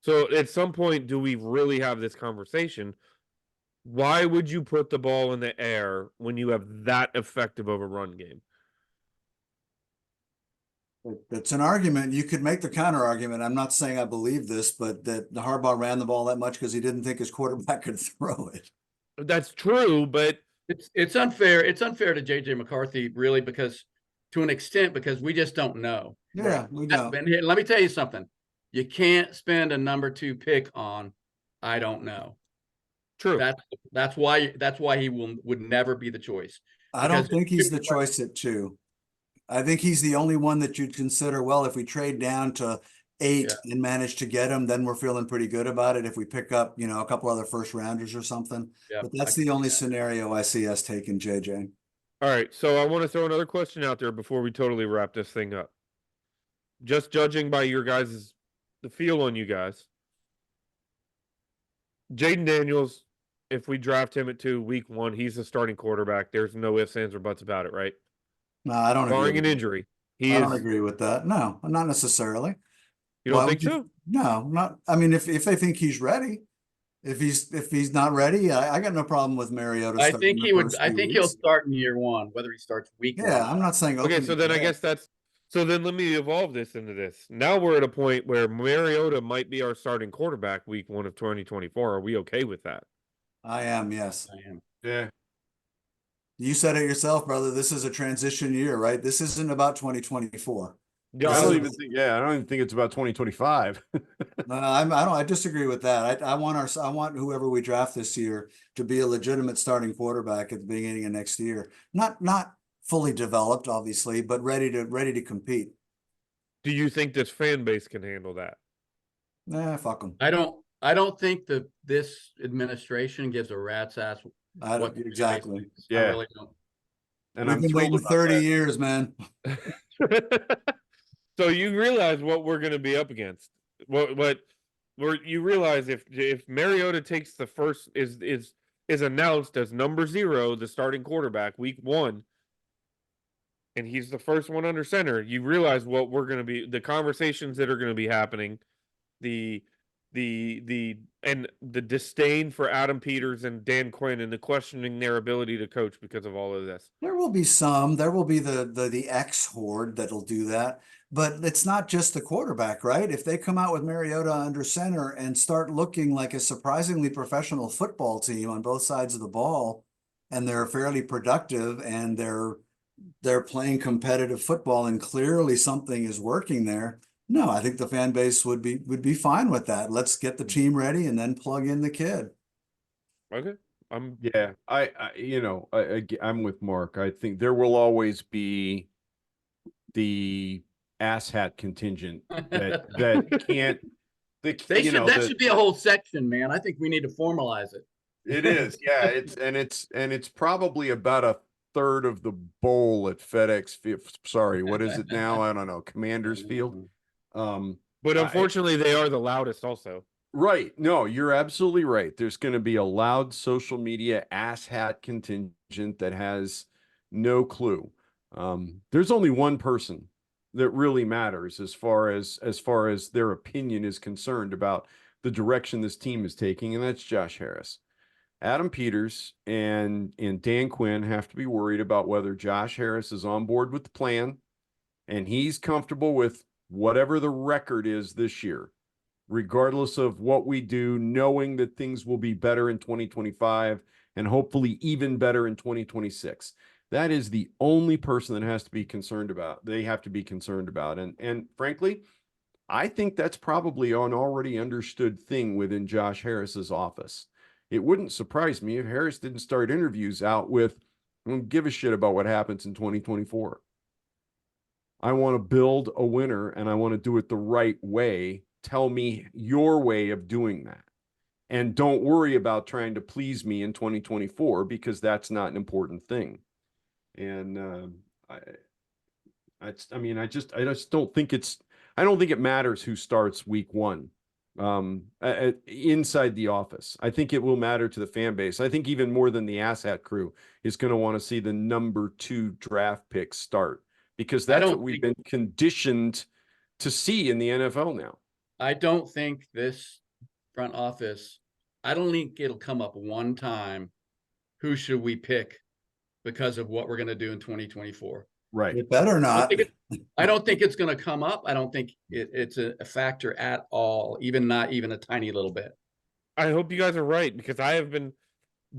So at some point, do we really have this conversation? Why would you put the ball in the air when you have that effective of a run game? It's an argument. You could make the counter argument. I'm not saying I believe this, but that the Harbaugh ran the ball that much because he didn't think his quarterback could throw it. That's true, but it's unfair. It's unfair to JJ McCarthy, really, because to an extent, because we just don't know. Yeah, we don't. And let me tell you something. You can't spend a number 2 pick on I don't know. True. That's why he would never be the choice. I don't think he's the choice at 2. I think he's the only one that you'd consider, well, if we trade down to 8 and manage to get him, then we're feeling pretty good about it. If we pick up, a couple other first rounders or something. Yeah, but that's the only scenario I see us taking JJ. All right. So I want to throw another question out there before we totally wrap this thing up. Just judging by your guys' the feel on you guys. Jayden Daniels, if we draft him at 2, week 1, he's the starting quarterback. There's no ifs, ands, or buts about it, right? No, I don't barring agree. An injury. I don't agree with that. No, not necessarily. You don't think so? No, not. I mean, if they think he's ready, if he's not ready, I got no problem with Mariota. I think he would. I think he'll start in year 1, whether he starts week 1. Yeah, I'm not saying. Okay, so then I guess that's. So then let me evolve this into this. Now we're at a point where Mariota might be our starting quarterback week 1 of 2024. Are we okay with that? I am. Yes, I am. Yeah. You said it yourself, brother. This is a transition year, right? This isn't about 2024. Yeah, I So- don't even think. Yeah, I don't even think it's about 2025. I disagree with that. I want whoever we draft this year to be a legitimate starting quarterback at the beginning of next year. Not fully developed, obviously, but ready to compete. do you think this fan base can handle that? Nah, fuck them. I don't think that this administration gives a rat's ass I what don't the fan base exactly. thinks. I Yeah. really don't. And We've I'm been thrilled waiting about 30 that. years, man. So you realize what we're going to be up against. You realize if Mariota takes the first is announced as number 0, the starting quarterback, week 1, and he's the first one under center, you realize what we're going to be, the conversations that are going to be happening, the and the disdain for Adam Peters and Dan Quinn and the questioning their ability to coach because of all of this. There will be some. There will be the X horde that'll do that. But it's not just the quarterback, right? If they come out with Mariota under center and start looking like a surprisingly professional football team on both sides of the ball, and they're fairly productive and they're playing competitive football and clearly something is working there. No, I think the fan base would be fine with that. Let's get the team ready and then plug in the kid. Okay. I'm Yeah, I'm with Mark. I think there will always be the asshat contingent that can't. That should be a whole section, man. I think we need to formalize it. It is, yeah. It's probably about a third of the bowl at FedEx. Sorry, what is it now? I don't know. Commanders Field. but unfortunately they are the loudest also. Right. No, you're absolutely right. There's going to be a loud social media asshat contingent that has no clue. There's only one person that really matters as far as their opinion is concerned about the direction this team is taking, and that's Josh Harris. Adam Peters and Dan Quinn have to be worried about whether Josh Harris is on board with the plan and he's comfortable with whatever the record is this year, regardless of what we do, knowing that things will be better in 2025 and hopefully even better in 2026. That is the only person that has to be concerned about. They have to be concerned about. And frankly, I think that's probably an already understood thing within Josh Harris's office. It wouldn't surprise me if Harris didn't start interviews out with, I don't give a shit about what happens in 2024. I want to build a winner and I want to do it the right way. Tell me your way of doing that. And don't worry about trying to please me in 2024 because that's not an important thing. And I just don't think I don't think it matters who starts week 1 inside the office. I think it will matter to the fan base. I think even more than the asshat crew is going to want to see the number 2 draft pick start because that's what we've been conditioned to see in the NFL now. I don't think this front office, I don't think it'll come up one time. Who should we pick because of what we're going to do in 2024? Right. It better not. I don't think it's going to come up. I don't think it's a factor at all, not even a tiny little bit. I hope you guys are right because I have been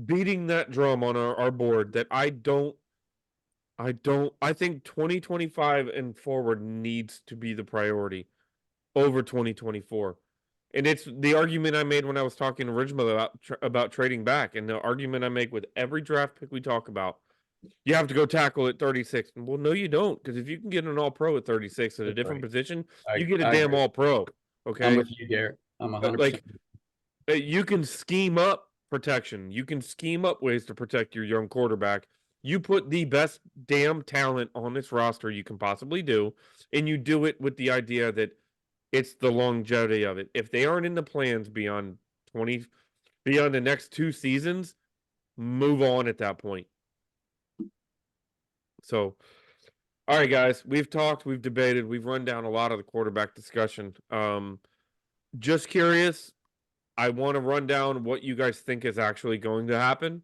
beating that drum on our board that I think 2025 and forward needs to be the priority over 2024. And it's the argument I made when I was talking originally about trading back, and the argument I make with every draft pick we talk about. You have to go tackle at 36. Well, no, you don't, because if you can get an all-pro at 36 at a different position, you get a damn all-pro. Okay, I'm with you, Garrett. I'm 100%. Like, you can scheme up protection. You can scheme up ways to protect your young quarterback. You put the best damn talent on this roster you can possibly do, and you do it with the idea that it's the longevity of it. If they aren't in the plans beyond the next 2 seasons, move on at that point. So, all right, guys, we've talked, we've debated, we've run down a lot of the quarterback discussion. Just curious, I want to run down what you guys think is actually going to happen.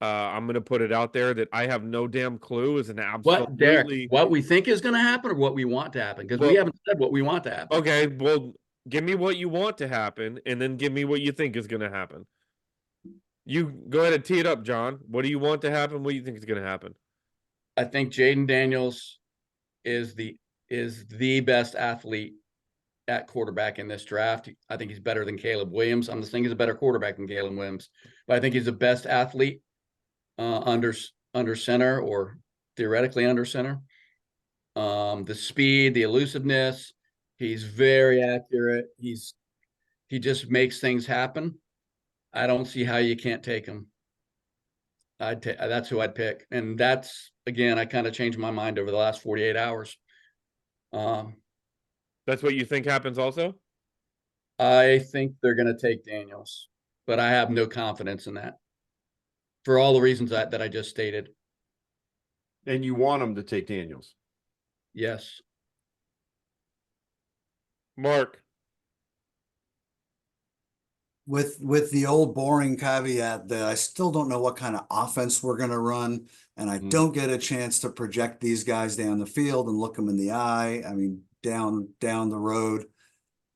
I'm going to put it out there that I have no damn clue. Is an absolutely Derek, what we think is going to happen or what we want to happen? Because we haven't said what we want to happen. Okay, well, give me what you want to happen, and then give me what you think is going to happen. You go ahead and tee it up, John. What do you want to happen? What do you think is going to happen? I think Jayden Daniels is is the best athlete at quarterback in this draft. I think he's better than Caleb Williams. I'm just thinking he's a better quarterback than Caleb Williams, but I think he's the best athlete under center, or theoretically under center. The speed, the elusiveness, he's very accurate. He just makes things happen. I don't see how you can't take him. That's who I'd pick. And that's, again, I kind of changed my mind over the last 48 hours. That's what you think happens also? I think they're going to take Daniels, but I have no confidence in that for all the reasons that I just stated. And you want them to take Daniels? Yes. Mark. With the old boring caveat that I still don't know what kind of offense we're going to run, and I don't get a chance to project these guys down the field and look them in the eye. I mean, down the road.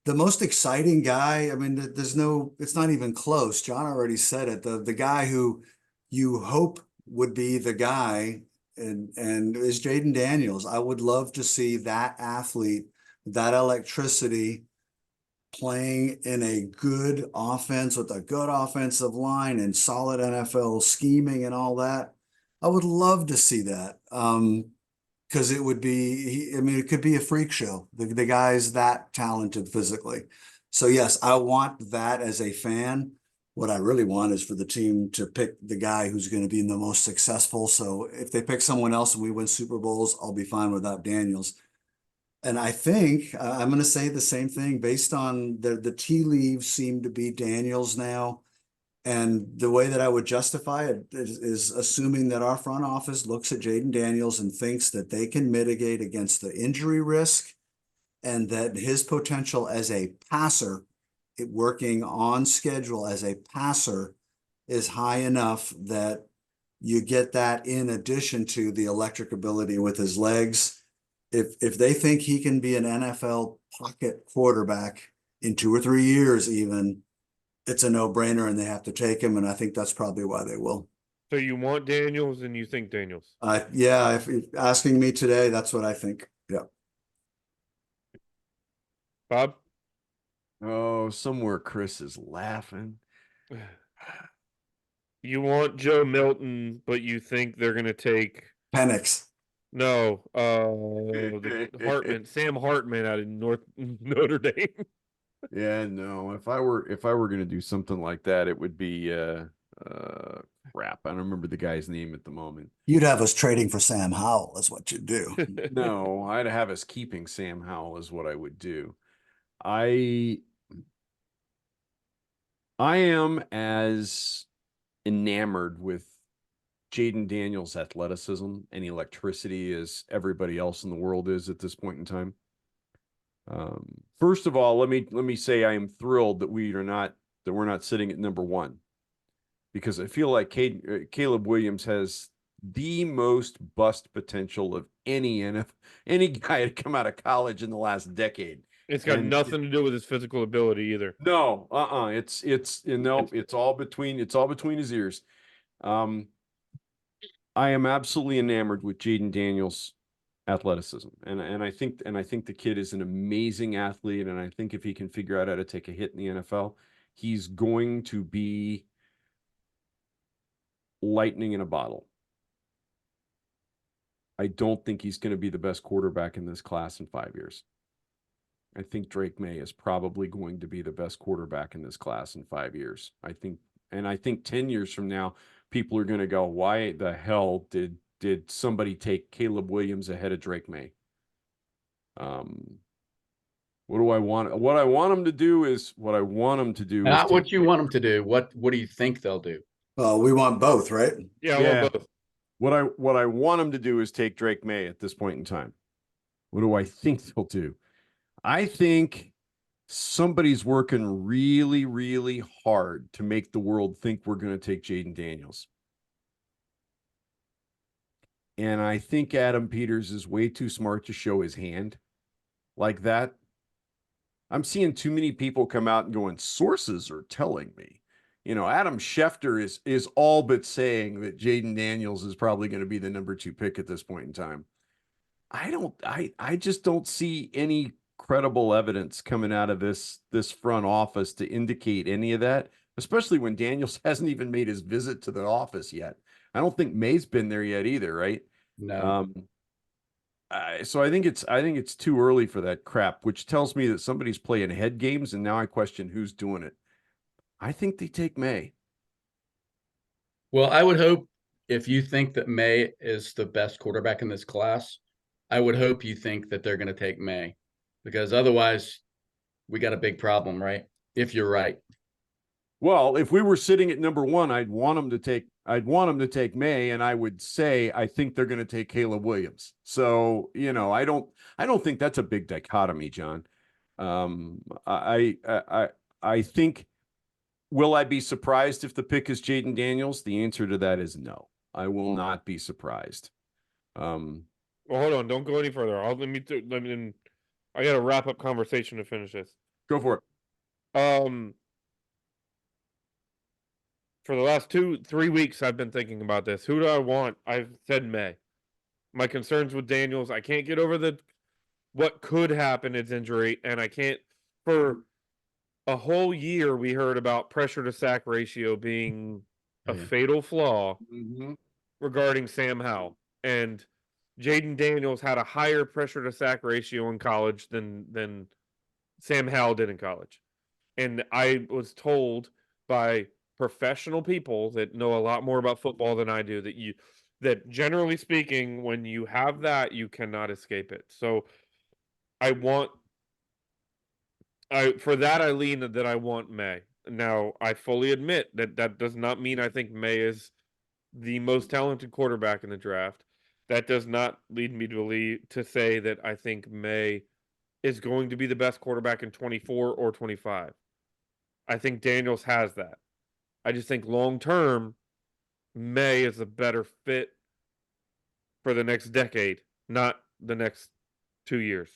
The most exciting guy, I mean, there's no, it's not even close. John already said it. The guy who you hope would be the guy and is Jayden Daniels. I would love to see that athlete, that electricity, playing in a good offense with a good offensive line and solid NFL scheming and all that. I would love to see that. Because it would be, I mean, it could be a freak show. The guy's that talented physically. So yes, I want that as a fan. What I really want is for the team to pick the guy who's going to be the most successful. So if they pick someone else and we win Super Bowls, I'll be fine without Daniels. And I think I'm going to say the same thing based on the tea leaves seem to be Daniels now. And the way that I would justify it is assuming that our front office looks at Jayden Daniels and thinks that they can mitigate against the injury risk and that his potential as a passer, working on schedule as a passer, is high enough that you get that in addition to the electric ability with his legs. If they think he can be an NFL pocket quarterback in 2 or 3 years even, it's a no-brainer and they have to take him, and I think that's probably why they will. So you want Daniels and you think Daniels? Yeah, if you're asking me today, that's what I think. Yeah. Bob? Oh, somewhere Chris is laughing. You want Joe Milton, but you think they're going to take Penix. No, Hartman, Sam Hartman out of Notre Dame. Yeah, no. If I were going to do something like that, it would be crap. I don't remember the guy's name at the moment. You'd have us trading for Sam Howell is what you'd do. No, I'd have us keeping Sam Howell is what I would do. I am as enamored with Jayden Daniels' athleticism and electricity as everybody else in the world is at this point in time. First of all, let me say I am thrilled that we're not sitting at number 1, because I feel like Caleb Williams has the most bust potential of any guy to come out of college in the last decade. It's got nothing to do with his physical ability either. No, it's all between his ears. I am absolutely enamored with Jayden Daniels' athleticism, and I think the kid is an amazing athlete, and I think if he can figure out how to take a hit in the NFL, he's going to be lightning in a bottle. I don't think he's going to be the best quarterback in this class in 5 years. I think Drake Maye is probably going to be the best quarterback in this class in 5 years. I think 10 years from now, people are going to go, why the hell did somebody take Caleb Williams ahead of Drake Maye? What do I want? What I want them to do is Not what you want them to do. What do you think they'll do? Well, we want both, right? Yeah, I want both. What I want them to do is take Drake Maye at this point in time. What do I think they'll do? I think somebody's working really, really hard to make the world think we're going to take Jayden Daniels. And I think Adam Peters is way too smart to show his hand like that. I'm seeing too many people come out and going, sources are telling me. Adam Schefter is all but saying that Jayden Daniels is probably going to be the number 2 pick at this point in time. I just don't see any credible evidence coming out of this front office to indicate any of that, especially when Daniels hasn't even made his visit to the office yet. I don't think May's been there yet either, right? No. So I think it's too early for that crap, which tells me that somebody's playing head games, and now I question who's doing it. I think they take Maye. Well, I would hope if you think that Maye is the best quarterback in this class, I would hope you think that they're going to take Maye, because otherwise we got a big problem, right? If you're right. Well, if we were sitting at number one, I'd want them to take Maye, and I would say I think they're going to take Caleb Williams. So, I don't think that's a big dichotomy, John. I think, will I be surprised if the pick is Jayden Daniels? The answer to that is no. I will not be surprised. Well, hold on, don't go any further. I got to wrap up conversation to finish this. Go for it. For the last 2-3 weeks, I've been thinking about this. Who do I want? I've said Maye. My concerns with Daniels, I can't get over what could happen is injury, and I can't. For a whole year, we heard about pressure to sack ratio being a fatal flaw regarding Sam Howell, and Jayden Daniels had a higher pressure to sack ratio in college than Sam Howell did in college, and I was told by professional people that know a lot more about football than I do that generally speaking, when you have that, you cannot escape it. So for that I lean that I want Maye. Now, I fully admit that does not mean I think Maye is the most talented quarterback in the draft. That does not lead me to say that I think Maye is going to be the best quarterback in 24 or 25. I think Daniels has that. I just think long term, Maye is a better fit for the next decade, not the next 2 years.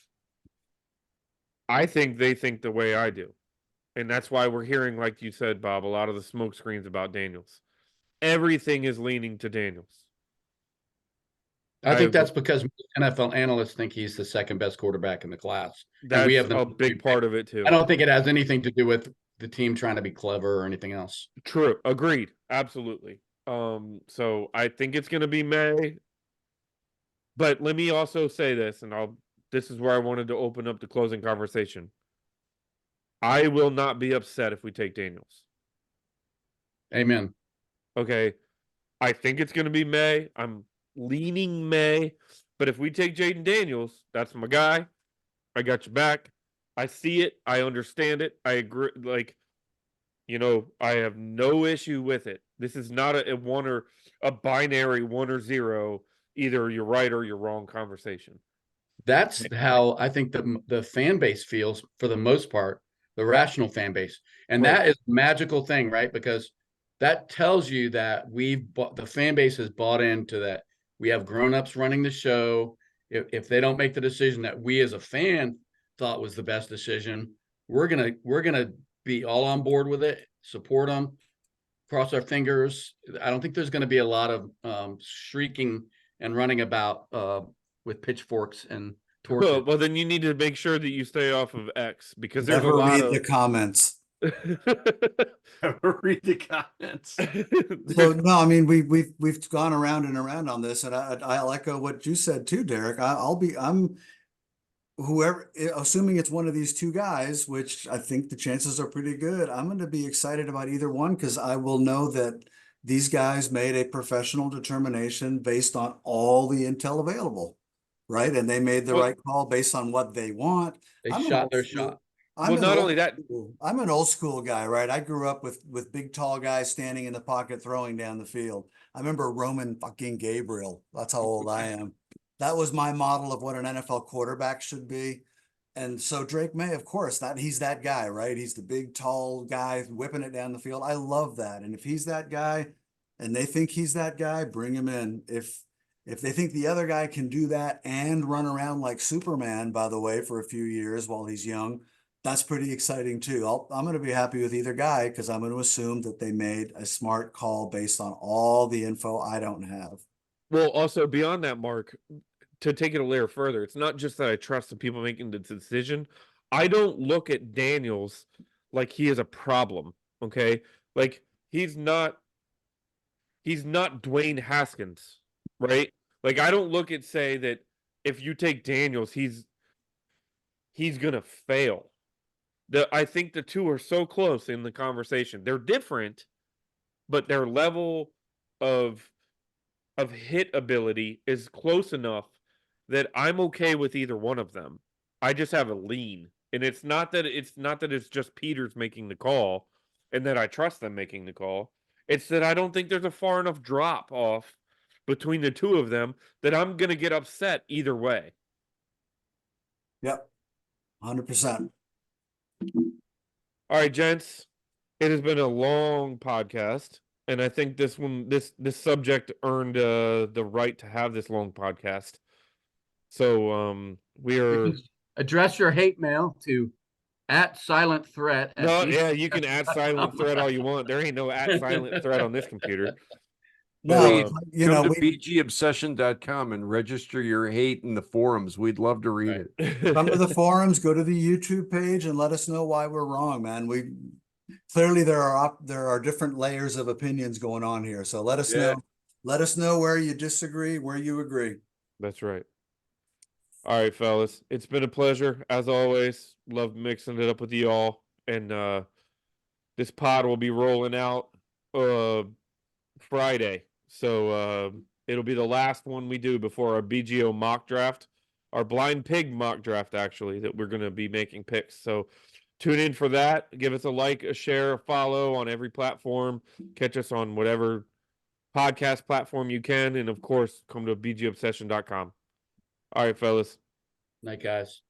I think they think the way I do. And that's why we're hearing, like you said, Bob, a lot of the smoke screens about Daniels. Everything is leaning to Daniels. I think that's because NFL analysts think he's the second best quarterback in the class. That's we have a big part of it too. I don't think it has anything to do with the team trying to be clever or anything else. True. Agreed. Absolutely. So I think it's going to be Maye. But let me also say this, and this is where I wanted to open up the closing conversation. I will not be upset if we take Daniels. Amen. Okay. I think it's going to be Maye. I'm leaning Maye. But if we take Jayden Daniels, that's my guy. I got your back. I see it. I understand it. I agree. I have no issue with it. This is not a binary 1 or 0. Either you're right or you're wrong conversation. That's how I think the fan base feels for the most part, the rational fan base. And Right. that is a magical thing, right? Because that tells you that the fan base has bought into that. We have grown-ups running the show. If they don't make the decision that we as a fan thought was the best decision, we're gonna be all on board with it, support them, cross our fingers. I don't think there's going to be a lot of shrieking and running about with pitchforks and torches. Well, then you need to make sure that you stay off of X because there's Never a lot read the comments. Never read the comments. So no, I mean we've gone around and around on this, and I'll echo what you said too, Derek. I'm whoever, assuming it's one of these two guys, which I think the chances are pretty good. I'm going to be excited about either one because I will know that these guys made a professional determination based on all the intel available, right? And they made the right call based on what they want. They shot their shot. I'm an old school guy, right? I grew up with big tall guys standing in the pocket throwing down the field. I remember Roman fucking Gabriel. That's how old I am. That was my model of what an NFL quarterback should be. And so Drake Maye, of course, he's that guy, right? He's the big, tall guy whipping it down the field. I love that. And if he's that guy and they think he's that guy, bring him in. If they think the other guy can do that and run around like Superman, by the way, for a few years while he's young, that's pretty exciting too. I'm going to be happy with either guy because I'm going to assume that they made a smart call based on all the info I don't have. Well, also beyond that, Mark, to take it a layer further, it's not just that I trust the people making the decision. I don't look at Daniels like he is a problem. Okay, like he's not Dwayne Haskins, right? Like I don't look at say that if you take Daniels, he's gonna fail. I think the two are so close in the conversation. They're different, but their level of hit ability is close enough that I'm okay with either one of them. I just have a lean. And it's not that it's just Peters making the call and that I trust them making the call. It's that I don't think there's a far enough drop off between the two of them that I'm going to get upset either way. Yep. 100%. All right, gents. It has been a long podcast, and I think this subject earned the right to have this long podcast. So we are Address your hate mail to @silentthreat. no, yeah, you can add silent threat all you want. There ain't no silent threat on this computer. No, But, you Come know, to we bgobsession.com and register your hate in the forums. We'd love to read Right. it. come to the forums, go to the YouTube page, and let us know why we're wrong, man. We clearly there are different layers of opinions going on here. So let us Yeah. know. Let us know where you disagree, where you agree. That's right. All right, fellas. It's been a pleasure as always. Love mixing it up with you all. And this pod will be rolling out Friday. So it'll be the last one we do before our BGO mock draft, our blind pig mock draft, actually, that we're going to be making picks. So tune in for that. Give us a like, a share, a follow on every platform. Catch us on whatever podcast platform you can. And of course, come to bgobsession.com. All right, fellas. Night, guys.